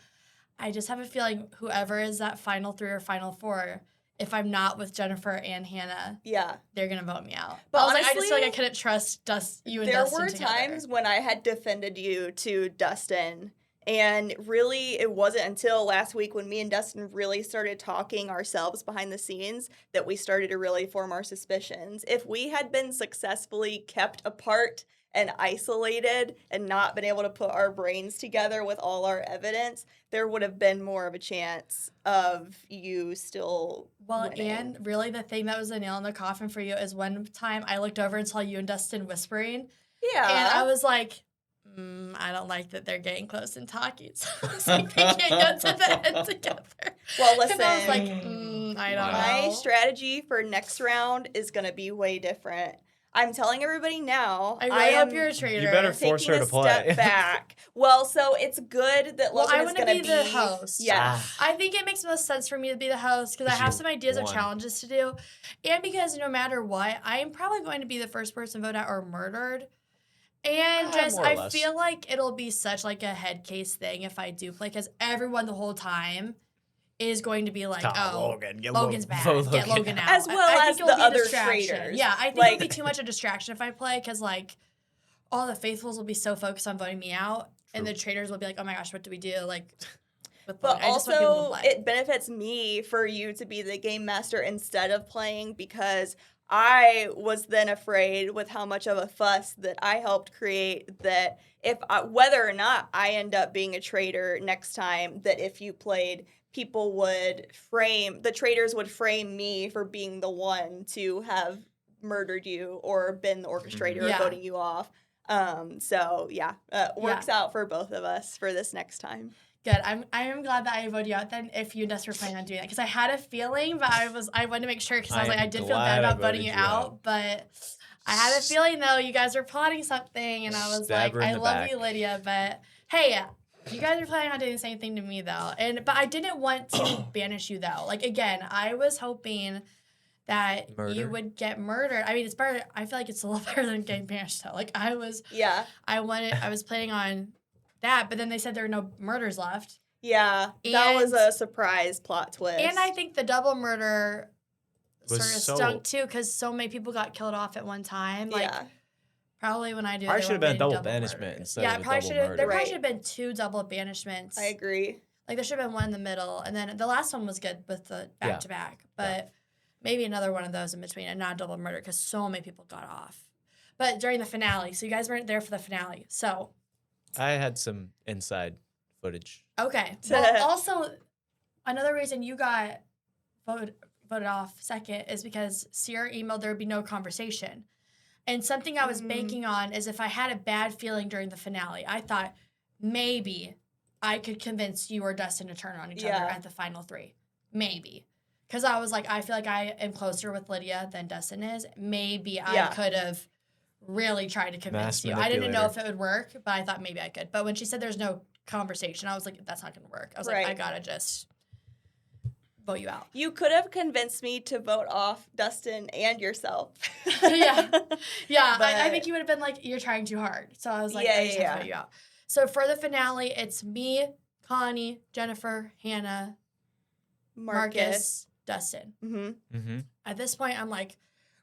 E: I just have a feeling whoever is that final 3 or final 4, if I'm not with Jennifer and Hannah, they're going to vote me out. But honestly, I just feel like I couldn't trust you and Dustin together.
D: There were times when I had defended you to Dustin, and really it wasn't until last week when me and Dustin really started talking ourselves behind the scenes that we started to really form our suspicions. If we had been successfully kept apart and isolated and not been able to put our brains together with all our evidence, there would have been more of a chance of you still winning.
E: And really the thing that was the nail in the coffin for you is one time I looked over and saw you and Dustin whispering.
D: Yeah.
E: And I was like, I don't like that they're getting close and talking. So I was like, they can't go to the end together.
D: Well, listen.
E: And I was like, I don't
D: My
E: know.
D: strategy for next round is going to be way different. I'm telling everybody now.
E: I really hope you're a traitor.
B: You better force
D: taking
B: her
D: a
B: to play.
D: step back. Well, so it's good that
E: Well,
D: Logan
E: I
D: is
E: want
D: going
E: to
D: to
E: be the host.
D: Yeah.
E: I think it makes most sense for me to be the host because I have some ideas of
B: won.
E: challenges to do. And because no matter what, I am probably going to be the first person voted out or murdered. And just,
B: more or
E: I
B: less.
E: feel like it'll be such like a head case thing if I do play because everyone the whole time is going to be like, Logan's bad.
B: Vote
E: Get
B: Logan
E: Logan
B: out.
E: out.
D: As well
E: I
D: as
E: think it'll
D: the
E: be a
D: other
E: distraction.
D: traitors.
E: Yeah, I think
D: Like-
E: it'll be too much a distraction if I play because like all the faithfuls will be so focused on voting me out and the traitors will be like, oh my gosh, what do we do? Like, with
D: But
E: Logan. I just want people to
D: also,
E: play.
D: it benefits me for you to be the game master instead of playing because I was then afraid with how much of a fuss that I helped create that whether or not I end up being a traitor next time, that if you played, people would the traitors would frame me for being the one to have murdered you or been the orchestrator
E: Yeah.
D: of voting you off. Works out for both of us for this next time.
E: Good. I am glad that I voted you out then if you and Dust were planning on doing that. Because I had a feeling, but I wanted to make sure because I was like, I did feel bad about voting you out. But I had a feeling, though, you guys were plotting something. And I was
B: Stab her
E: like,
B: in
E: I
B: the
E: love
B: back.
E: you, Lydia. But hey, you guys are planning on doing the same thing to me, though. But I didn't want to banish you, though. Like, again, I was hoping that you would get murdered. I mean, it's better. I feel like it's a little better than getting banished, though. Like, I was planning on that, but then they said there were no murders left.
D: Yeah, that was
E: And-
D: a surprise plot twist.
E: And I think the double murder
B: Was
E: sort of
B: so-
E: stunk too because so many people got killed off at one time. Like
D: yeah,
E: probably when I do,
B: Probably
E: there
B: should have
E: won't
B: been
E: be
B: double
E: any
B: banishment
E: murders.
B: instead
E: yeah,
B: of a
E: probably
B: double
E: should have. There
B: murder.
E: probably
D: Right.
E: should have been 2 double banishments.
D: I agree.
E: Like there should have been one in the middle, and then the last one was good with the back to back. But maybe another one of those in between, and not double murder because so many people got off. But during the finale, so you guys weren't there for the finale, so.
B: I had some inside footage.
E: Okay. Well, also, another reason you got voted off second is because Sierra emailed there would be no conversation. And something I was banking on is if I had a bad feeling during the finale, I thought maybe I could convince you or Dustin to turn on each other at the final 3. Maybe. Because I was like, I feel like I am closer with Lydia than Dustin is. Maybe I could have really tried to convince
B: Mass
E: you. I didn't know if
B: manipulator.
E: it would work, but I thought maybe I could. But when she said there's no conversation, I was like, that's not going to work. I was like, I got to just vote you out.
D: You could have convinced me to vote off Dustin and yourself.
E: Yeah. Yeah,
D: But-
E: I think you would have been like, you're trying too hard. So I was like,
D: Yeah,
E: I just have
D: yeah.
E: to vote you out. So for the finale, it's me, Connie, Jennifer, Hannah, Marcus, Dustin.
D: Mm-hmm.
B: Mm-hmm.
E: At this point, I'm like,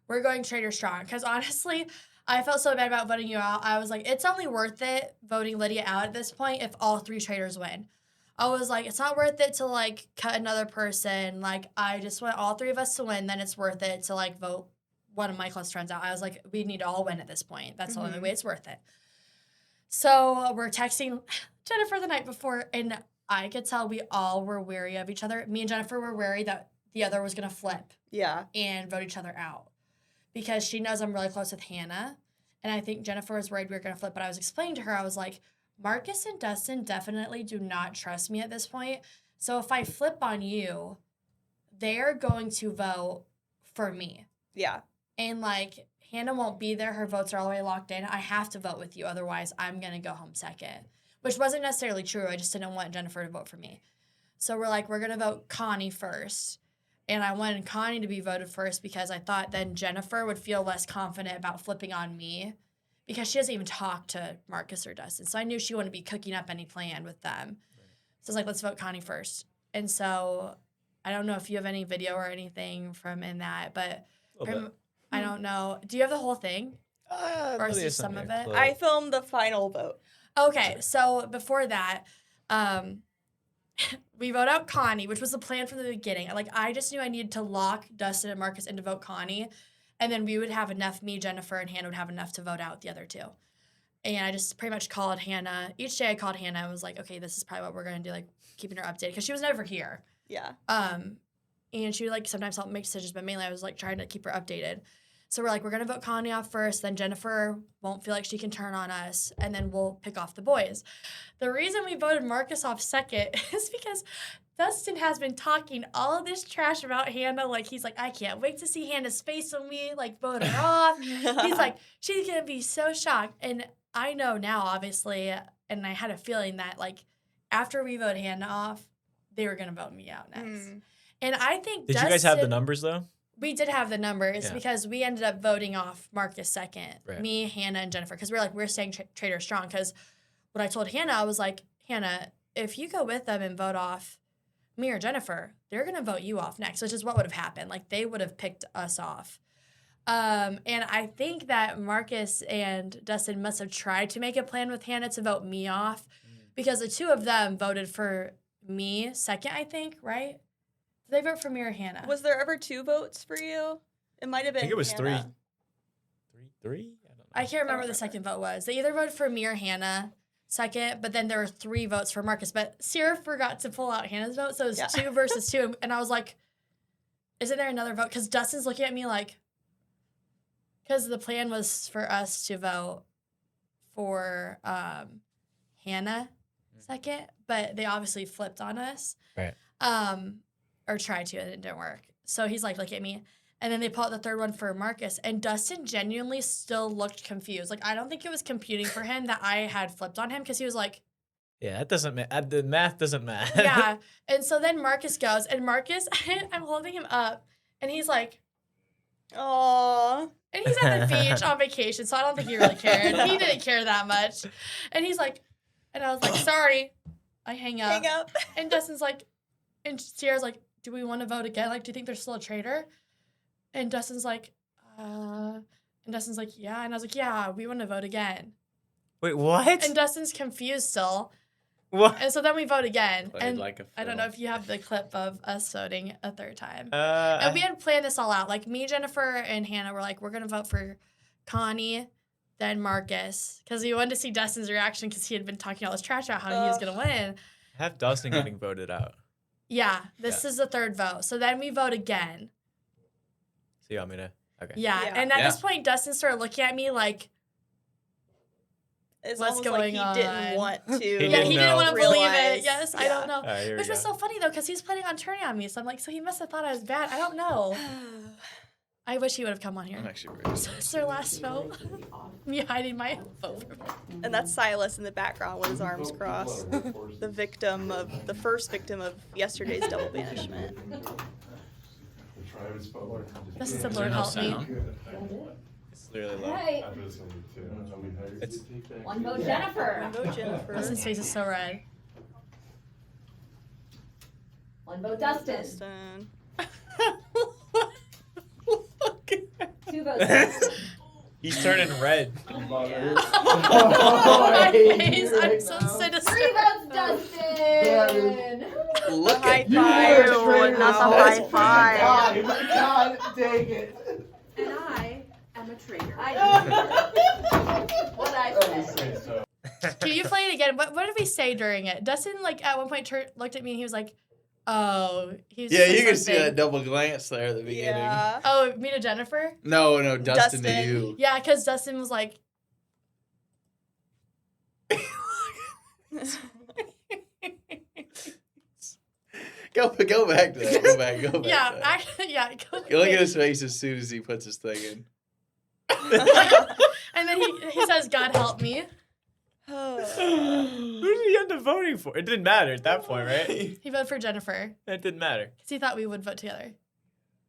E: we're going traitor strong. Because honestly, I felt so bad about voting you out. I was like, it's only worth it voting Lydia out at this point if all 3 traitors win. I was like, it's not worth it to like cut another person. Like, I just want all 3 of us to win. Then it's worth it to like vote one of my close friends out. I was like, we need to all win at this point. That's the only way it's worth it. So we're texting Jennifer the night before, and I could tell we all were wary of each other. Me and Jennifer were wary that the other was going to flip
D: Yeah.
E: and vote each other out because she knows I'm really close with Hannah. And I think Jennifer was worried we were going to flip, but I was explaining to her, I was like, Marcus and Dustin definitely do not trust me at this point. So if I flip on you, they're going to vote for me.
D: Yeah.
E: And like, Hannah won't be there. Her votes are all the way locked in. I have to vote with you. Otherwise, I'm going to go home second, which wasn't necessarily true. I just didn't want Jennifer to vote for me. So we're like, we're going to vote Connie first. And I wanted Connie to be voted first because I thought then Jennifer would feel less confident about flipping on me because she doesn't even talk to Marcus or Dustin. So I knew she wouldn't be cooking up any plan with them. So I was like, let's vote Connie first. And so I don't know if you have any video or anything from in that, but I don't know. Do you have the whole thing? Or is it some of it?
D: I filmed the final vote.
E: Okay, so before that, we vote out Connie, which was the plan from the beginning. Like, I just knew I needed to lock Dustin and Marcus in to vote Connie, and then we would have enough, me, Jennifer, and Hannah would have enough to vote out the other 2. And I just pretty much called Hannah. Each day I called Hannah and was like, okay, this is probably what we're going to do, like keeping her updated. Because she was never here.
D: Yeah.
E: And she would like sometimes help make decisions, but mainly I was like trying to keep her updated. So we're like, we're going to vote Connie off first. Then Jennifer won't feel like she can turn on us. And then we'll pick off the boys. The reason we voted Marcus off second is because Dustin has been talking all of this trash about Hannah. Like, he's like, I can't wait to see Hannah's face when we, like, vote her off. He's like, she's going to be so shocked. And I know now, obviously, and I had a feeling that, like, after we vote Hannah off, they were going to vote me out next. And I think
B: Did you guys have the numbers, though?
E: We did have the numbers because we ended up voting off Marcus second.
B: Right.
E: Me, Hannah, and Jennifer. Because we're staying Trader strong. Because what I told Hannah, I was like, Hannah, if you go with them and vote off me or Jennifer, they're going to vote you off next, which is what would have happened. Like, they would have picked us off. And I think that Marcus and Dustin must have tried to make a plan with Hannah to vote me off because the two of them voted for me second, I think, right? Did they vote for me or Hannah?
D: Was there ever 2 votes for you? It might have been.
B: I think it was
D: Hannah.
B: three? I don't know.
E: I can't remember what the second vote was. They either voted for me or Hannah second, but then there were 3 votes for Marcus. But Sierra forgot to pull out Hannah's vote, so it was 2 versus 2. And I was like, isn't there another vote? Because Dustin's looking at me like, because the plan was for us to vote for Hannah second, but they obviously flipped on us.
B: Right.
E: Or tried to, and it didn't work. So he's like, look at me. And then they pull out the third one for Marcus. And Dustin genuinely still looked confused. Like, I don't think it was computing for him that I had flipped on him because he was like,
B: yeah, that doesn't matter. The math doesn't matter.
E: yeah. And so then Marcus goes, and Marcus, I'm holding him up, and he's like,
D: Aww.
E: and he's at the beach on vacation, so I don't think he really cared. He didn't care that much. And he's like, and I was like, sorry. I hang up.
D: Hang up.
E: And Dustin's like, and Sierra's like, do we want to vote again? Like, do you think there's still a traitor? And Dustin's like, and Dustin's like, yeah. And I was like, yeah, we want to vote again.
B: Wait, what?
E: And Dustin's confused still.
B: What?
E: And so then we vote again.
C: Played
E: And
C: like a
E: I don't know
C: film.
E: if you have the clip of us voting a third time.
B: And
E: And we had planned this all out. Like, me, Jennifer, and Hannah were like, we're going to vote for Connie, then Marcus. Because we wanted to see Dustin's reaction because he had been talking all this trash about how he was going to win.
B: have Dustin getting voted out.
E: Yeah, this is the third vote. So then we vote again.
B: So you want me to? Okay.
E: Yeah.
D: Yeah.
E: And at
C: Yeah.
E: this point, Dustin started looking at me like,
D: It's
E: What's
D: almost
E: going
D: like he didn't
E: on?
D: want to.
B: He
E: yeah,
B: didn't
E: he
B: know.
E: didn't want to believe
D: realize.
E: it. Yes, I
D: Yeah.
E: don't know.
B: All right, here we
E: Which was
B: go.
E: so funny, though, because he was planning on turning on me. So I'm like, so he must have thought I was bad. I don't know. I wish he would have come on here.
C: I'm actually really
E: So it's their last vote. Me hiding my vote from him.
D: And that's Silas in the background with his arms crossed. The first victim of yesterday's double banishment.
E: This is the Lord help me.
B: It's literally low.
G: Right.
B: It's
G: One vote Jennifer.
D: One vote Jennifer.
E: Dustin's face is so red.
G: One vote Dustin.
D: Dustin.
G: Two votes Dustin.
B: he's turning red.
E: My face, I'm so sinister.
G: Three votes Dustin.
C: Look
D: High
C: at
D: five,
C: you.
D: not the high five.
H: God dang it.
G: And I am a traitor. What I said.
E: Can you play it again? What did we say during it? Dustin, like, at one point looked at me and he was like, oh. He's
C: Yeah, you can see that double glance there at the beginning.
D: Yeah.
E: Oh, me to Jennifer?
C: No, Dustin to
D: Dustin.
C: you.
E: Yeah, because Dustin was like,
C: Go back to that. Go back. To
E: yeah,
C: that.
E: actually, yeah.
C: You look at his face as soon as he puts his thing in.
E: And then he says, God help me.
B: Who did he end up voting for? It didn't matter at that point, right?
E: He voted for Jennifer
B: It didn't matter.
E: because he thought we would vote together.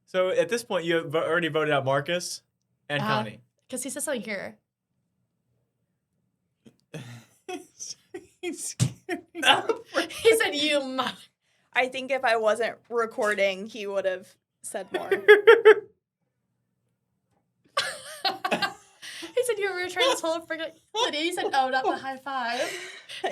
B: So at this point, you have already voted out Marcus and Connie.
E: Because he said something here. He said, you mother.
D: I think if I wasn't recording, he would have said more.
E: He said you were trying to hold freaking Lydia. He said, oh, not the high five.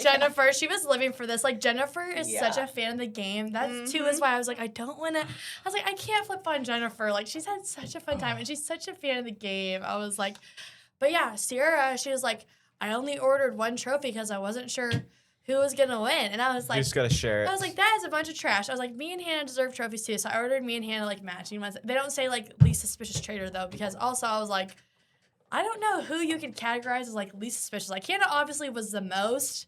E: Jennifer, she was living for this. Like, Jennifer is such a fan of the game. That, too, is why I was like, I don't want to. I was like, I can't flip on Jennifer. Like, she's had such a fun time, and she's such a fan of the game. I was like, but yeah, Sierra, she was like, I only ordered one trophy because I wasn't sure who was gonna win, and I was
B: You
E: like,
B: just gotta share it.
E: I was like, that is a bunch of trash. I was like, me and Hannah deserve trophies too, so I ordered me and Hannah like matching ones. They don't say like least suspicious traitor though, because also I was like, I don't know who you could categorize as like least suspicious. Like Hannah obviously was the most.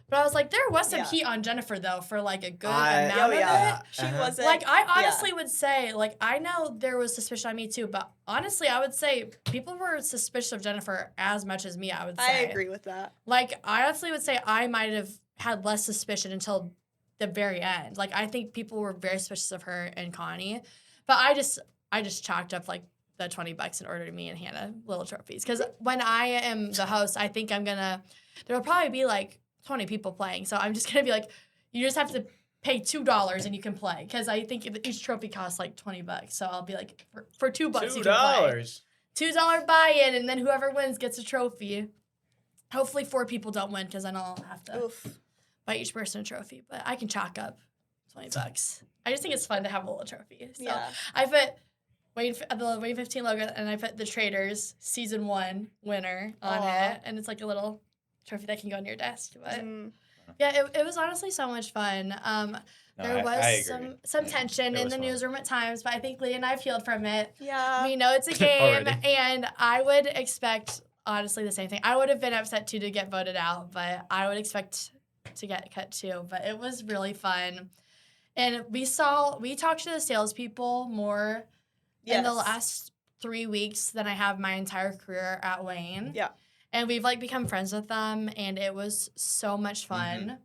E: But I was like, there was some heat on Jennifer, though, for, like, a good amount of it.
D: She wasn't.
E: Like, I honestly would say, like, I know there was suspicion on me, too. But honestly, I would say people were suspicious of Jennifer as much as me, I would say.
D: I agree with that.
E: Like, I honestly would say I might have had less suspicion until the very end. Like, I think people were very suspicious of her and Connie. But I just chalked up, like, the $20 and ordered me and Hannah little trophies. Because when I am the host, I think I'm going to – there will probably be, like, 20 people playing. So I'm just going to be like, you just have to pay $2 and you can play. Because I think each trophy costs like $20. So I'll be like, for $2 you can play. $2 buy-in, and then whoever wins gets a trophy. Hopefully 4 people don't win because then I'll have to buy each person a trophy. But I can chalk up $20. I just think it's fun to have a little trophy. So I put the Wayne 15 logo, and I put the Traders Season 1 winner on it. And it's like a little trophy that can go on your desk. But yeah, it was honestly so much fun. There was some tension in the newsroom at times, but I think Lee and I have healed from it.
D: Yeah.
E: We know it's a game, and I would expect, honestly, the same thing. I would have been upset, too, to get voted out, but I would expect to get cut, too. But it was really fun. And we talked to the salespeople more in the last 3 weeks than I have my entire career at WANE.
D: Yeah.
E: And we've, like, become friends with them, and it was so much fun. Mm-hmm.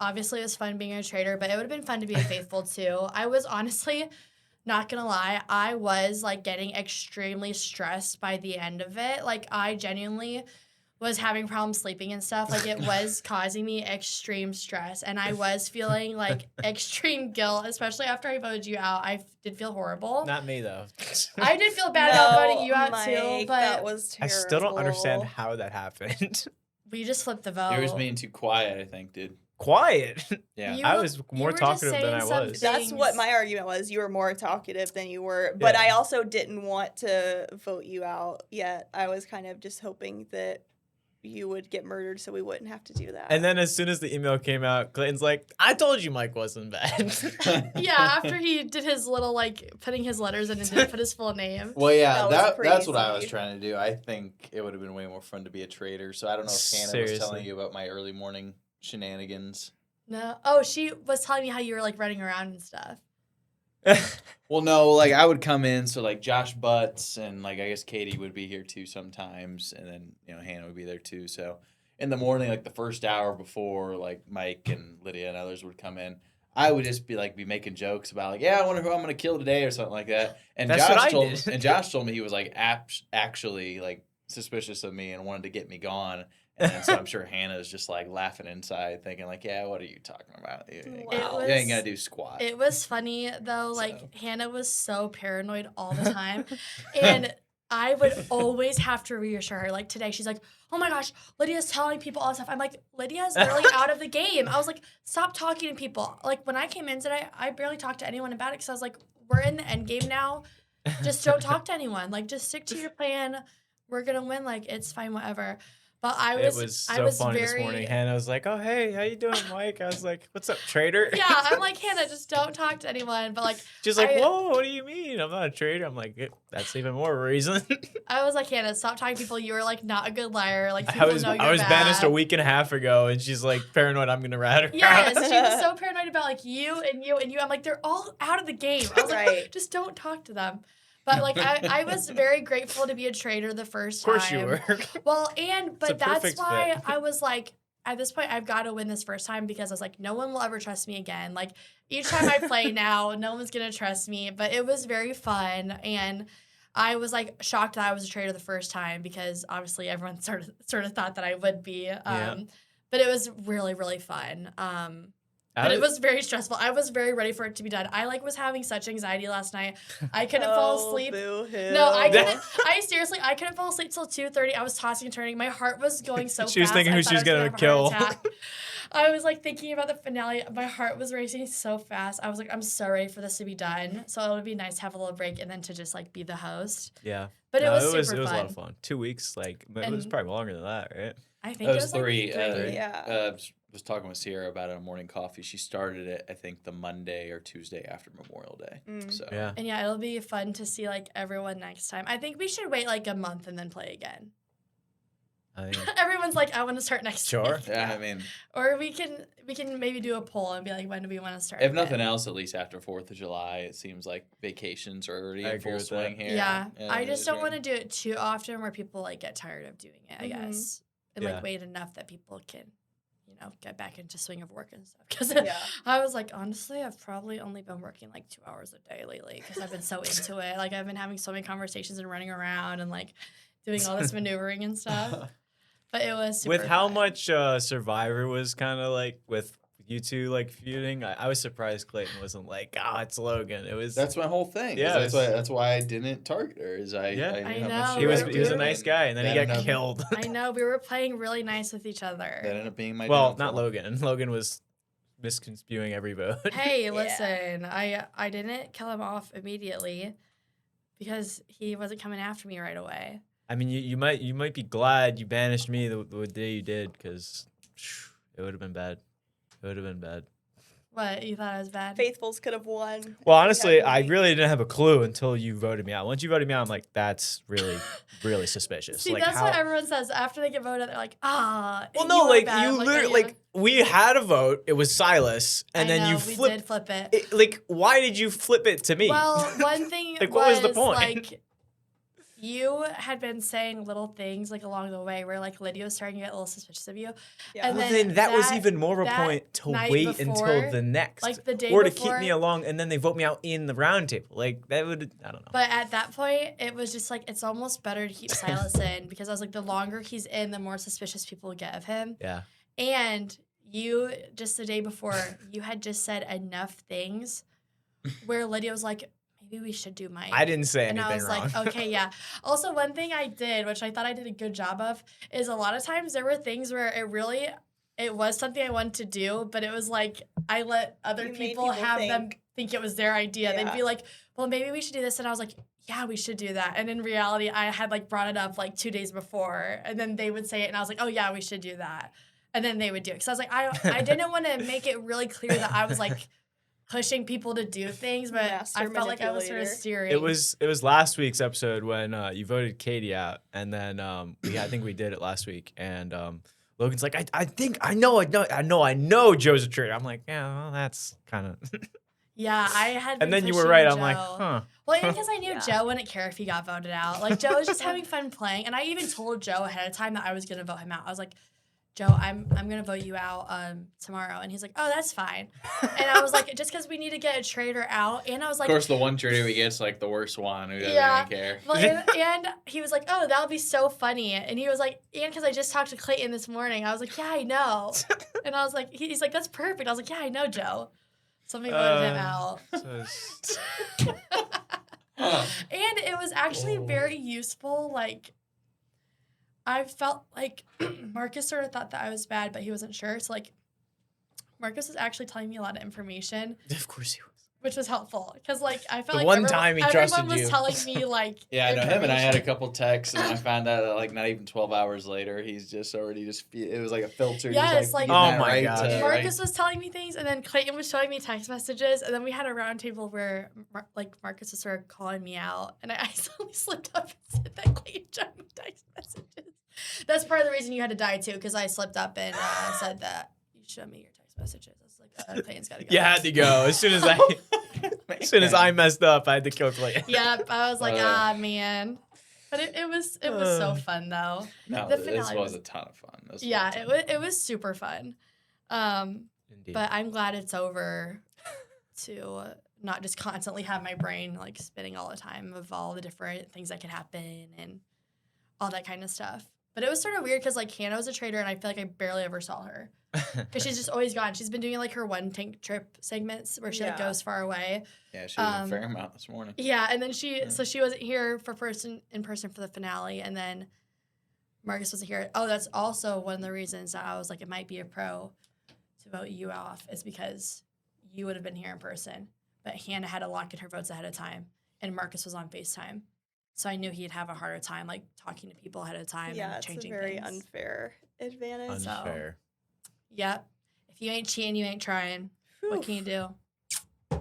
E: Obviously, it was fun being a trader, but it would have been fun to be a faithful, too. I was honestly, not going to lie, I was, like, getting extremely stressed by the end of it. Like, I genuinely was having problems sleeping and stuff. Like, it was causing me extreme stress, and I was feeling, like, extreme guilt, especially after I voted you out. I did feel horrible.
B: Not me, though.
E: I did feel bad about voting you out, too, but
D: that was terrible.
B: I still don't understand how that happened.
E: We just flipped the vote.
C: You was being too quiet, I think, dude.
B: Quiet?
C: Yeah.
B: I was more talkative than I was.
D: That's what my argument was. You were more talkative than you were. But I also didn't want to vote you out yet. I was kind of just hoping that you would get murdered so we wouldn't have to do that.
B: And then as soon as the email came out, Clayton's like, I told you Mike wasn't bad.
E: Yeah, after he did his little, like, putting his letters in and didn't put his full name.
C: Well, yeah, that's what I was trying to do. I think it would have been way more fun to be a traitor. So I don't know if Hannah was telling you about my early morning shenanigans.
E: No. Oh, she was telling me how you were, like, running around and stuff.
C: Well, no, like, I would come in, so, like, Josh Butts and, like, I guess Katie would be here, too, sometimes, and then, you know, Hannah would be there, too, so in the morning, like, the first hour before, like, Mike and Lydia and others would come in, I would just be making jokes about, like, yeah, I wonder who I'm going to kill today, or something like that, and Josh told me he was, like, actually, like, suspicious of me and wanted to get me gone. And so I'm sure Hannah's just like laughing inside, thinking like, "Yeah, what are you talking about? You ain't gonna do squat."
E: It was funny though. Like Hannah was so paranoid all the time, and I would always have to reassure her. Like today, she's like, "Oh my gosh, Lydia's telling people all this stuff." I'm like, "Lydia's literally out of the game." I was like, "Stop talking to people." Like when I came in today, I barely talked to anyone about it because I was like, "We're in the end game now. Just don't talk to anyone. Like just stick to your plan. We're gonna win. Like it's fine, whatever." But it was so funny this morning.
B: Hannah was like, "Oh, hey, how you doing, Mike?" I was like, "What's up, trader?"
E: Yeah, I'm like, Hannah, just don't talk to anyone. But like,
B: she's like, "Whoa, what do you mean? I'm not a trader." I'm like, "That's even more of a reason."
E: I was like, Hannah, stop talking to people. You were like not a good liar. Like
B: I was banished a week and a half ago, and she's like paranoid I'm gonna rat her.
E: Yes, she was so paranoid about like you and you and you. I'm like, they're all out of the game. I was like, just don't talk to them. But, like, I was very grateful to be a trader the first time.
B: Of course you were.
E: Well, but that's why I was like, at this point, I've got to win this first time because I was like, no one will ever trust me again. Like, each time I play now, no one's going to trust me. But it was very fun. And I was, like, shocked that I was a trader the first time because, obviously, everyone sort of thought that I would be. But it was really, really fun. But it was very stressful. I was very ready for it to be done. I was having such anxiety last night. I couldn't fall asleep.
D: Boo-hoo.
E: No, I couldn't. I couldn't fall asleep till 2:30. I was tossing and turning. My heart was going so fast.
B: She was thinking who she was gonna kill.
E: I was like thinking about the finale. My heart was racing so fast. I was like, I'm so ready for this to be done. So it would be nice to have a little break and then to just like be the host.
B: Yeah.
E: But it was super fun.
B: It was a lot of fun. 2 weeks, it was probably longer than that, right?
E: I think
C: It was
E: like
C: 3.
D: Yeah.
C: Was talking with Sierra about it on morning coffee. She started it, I think, the Monday or Tuesday after Memorial Day. So
B: Yeah.
E: And yeah, it'll be fun to see like everyone next time. I think we should wait like a month and then play again.
B: I think
E: Everyone's like, I want to start next
B: Sure.
E: week.
C: yeah, I mean,
E: Or we can maybe do a poll and be like, when do we want to start?
C: if
E: again?
C: nothing else, at least after 4th of July, it seems like vacations are already
B: I
C: in
B: agree
C: full
B: with
C: swing
B: that.
C: here.
E: Yeah, I just don't
C: want
E: want to do it too often where people like get tired of doing it. I
D: Mhm.
E: guess and
B: Yeah.
E: like wait enough that people can, get back into swing of work and stuff. Because
D: Yeah.
E: I was like, honestly, I've probably only been working like 2 hours a day lately because I've been so into it. Like I've been having so many conversations and running around and like doing all this maneuvering and stuff. But it was super
B: with how
E: fun.
B: much Survivor was kind of like with you two like feuding, I was surprised Clayton wasn't like, it's Logan. It was
C: That's my whole thing.
B: Yeah,
C: That's why I didn't target her. Is I
B: Yeah.
C: knew
E: I
C: how much
E: know,
C: she
B: he was
E: right?
B: he was a
E: Dude.
B: nice guy, and then he
C: That
B: got
C: ended up-
B: killed.
E: I know we were playing really nice with each
C: That
E: other.
C: ended up being my
B: Well,
C: downfall.
B: not Logan. Logan was misconstruing every vote.
E: Hey, listen, I didn't kill him off immediately because he wasn't coming after me right away.
B: I mean, you might be glad you banished me the day you did, because it would have been bad. It would have been bad.
E: What, you thought I was bad?
D: Faithfuls could have won.
B: Well,
D: if we
B: honestly,
D: hadn't
B: I
D: been-
B: really didn't have a clue until you voted me out. Once you voted me out, I'm like, that's really, really suspicious.
E: See,
B: like
E: that's
B: how?
E: what everyone says after they get voted. They're like,
B: Well,
E: you
B: no,
E: were
B: like
E: bad.
B: you
E: I'm
B: literally
E: yeah.
B: we had a vote. It was Silas, and
E: I
B: then
E: know,
B: you
E: we
B: flipped.
E: did flip it.
B: Like, why did you flip it to me?
E: Well, one thing
B: Like, what was the point?
E: like you had been saying little things like along the way where like Lydia was starting to get a little suspicious of you.
D: Yeah.
E: And
B: Well,
E: then
B: then that was
E: that-
B: even more of a
E: that
B: point to
E: night
B: wait until
E: before,
B: the next,
E: like the day
B: or to
E: before,
B: keep me along, and then they vote me out in the round table. Like that would, I don't know.
E: But at that point, it was just like it's almost better to keep Silas in because I was like, the longer he's in, the more suspicious people will get of him.
B: Yeah.
E: And you just the day before, you had just said enough things where Lydia was like, maybe we should do Mike.
B: I didn't say
E: And
B: anything
E: I was
B: wrong.
E: like, okay, yeah. Also, one thing I did, which I thought I did a good job of, is a lot of times there were things where it was something I wanted to do, but it was like I let other
D: You made
E: people
D: people
E: have them
D: think.
E: think it was their idea. They'd
D: Yeah.
E: be like, well, maybe we should do this. And I was like, yeah, we should do that. And in reality, I had like brought it up like 2 days before. And then they would say it. And I was like, oh, yeah, we should do that. And then they would do it. Because I was like, I didn't want to make it really clear that I was like pushing people to do things, but
D: Master
E: I felt like I was sort of
D: manipulator.
E: steering.
B: It was last week's episode when you voted Katie out, and then I think we did it last week, and Logan's like, I know Joe's a traitor. I'm like, yeah, well, that's kind of.
E: Yeah, I had.
B: And
E: been
B: then you were
E: pushing
B: right.
E: Joe.
B: I'm like, huh.
E: Well, even because I knew
D: Yeah.
E: Joe wouldn't care if he got voted out. Like Joe was just having fun playing, and I even told Joe ahead of time that I was gonna vote him out. I was like, Joe, I'm gonna vote you out tomorrow, and he's like, oh, that's fine. And I was like, just because we need to get a traitor out, and I was
C: Of
E: like,
C: course, the one trader we get's like the worst one who doesn't
E: Yeah.
C: even care.
E: well, and he was like, oh, that'll be so funny, and he was like, and because I just talked to Clayton this morning, I was like, yeah, I know, and I was like, he's like, that's perfect. I was like, yeah, I know, Joe. Somebody voted him out. And it was actually very useful. Like, I felt like Marcus sort of thought that I was bad, but he wasn't sure. So, like, Marcus was actually telling me a lot of information,
B: Of course he was.
E: which was helpful. Because, like, I felt
B: The
E: like
B: one time he
E: everyone
B: trusted
E: was
B: you.
E: telling me, like,
C: Yeah, I know him, and I had a
E: information.
C: couple texts, and I found out that like not even 12 hours later, he's just already it was like a filter.
E: Yeah,
C: just,
E: it's like-
C: feeding
B: Oh
C: that
B: my
C: right
B: gosh.
C: to-
E: Marcus was telling me things, and then Clayton was showing me text messages, and then we had a round table where, Marcus was sort of calling me out, and I accidentally slipped up and said that Clayton showed me text messages. That's part of the reason you had to die, too, because I slipped up and said that you showed me your text messages. I was like, Clayton's got to go.
B: You had to go as soon as I messed up. I had to kill Clayton.
E: Yep, I was like, man. But it was so fun, though.
C: No,
E: The
C: this
E: finale
C: was
E: was-
C: a ton of fun. This was
E: Yeah,
C: a ton.
E: it was super fun.
B: Indeed.
E: But I'm glad it's over to not just constantly have my brain like spinning all the time of all the different things that could happen and all that kind of stuff. But it was sort of weird because like Hannah was a traitor and I feel like I barely ever saw her because she's just always gone. She's been doing like her one tank trip segments where she like
D: Yeah.
E: goes far away.
C: Yeah, she was in Fairmount this morning.
E: Yeah, and then so she wasn't here in person for the finale, and then Marcus wasn't here. Oh, that's also one of the reasons that I was like, it might be a pro to vote you off is because you would have been here in person, but Hannah had to lock in her votes ahead of time, and Marcus was on FaceTime, so I knew he'd have a harder time like talking to people ahead of time
D: Yeah,
E: and
D: it's
E: changing
D: very
E: things.
D: unfair. advantage.
B: Unfair.
E: Yep. If you ain't cheating, you ain't trying. What can you do?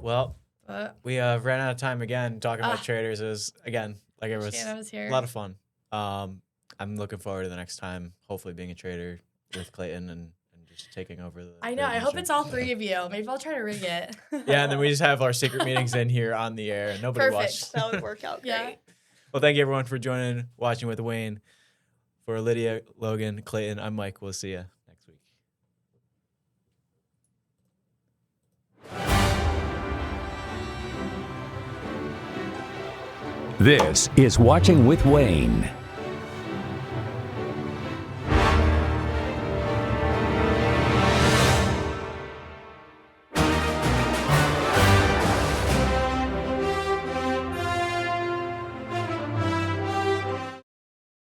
B: Well,
E: But
B: we ran out of time again talking about traders. It was, again, like it was
E: Shanna was here.
B: a lot of fun. I'm looking forward to the next time, hopefully being a trader with Clayton and just taking over the.
E: I know. I hope
B: mission.
E: it's all three of you. Maybe I'll try to rig it.
B: Yeah, and then we just have our secret meetings in here on the air. Nobody
E: Perfect.
B: watched.
D: That would work out great.
E: Yeah.
B: Well, thank you everyone for joining, watching with Wayne. For Lydia, Logan, Clayton, I'm Mike. We'll see you next week.
A: This is Watching with Wayne.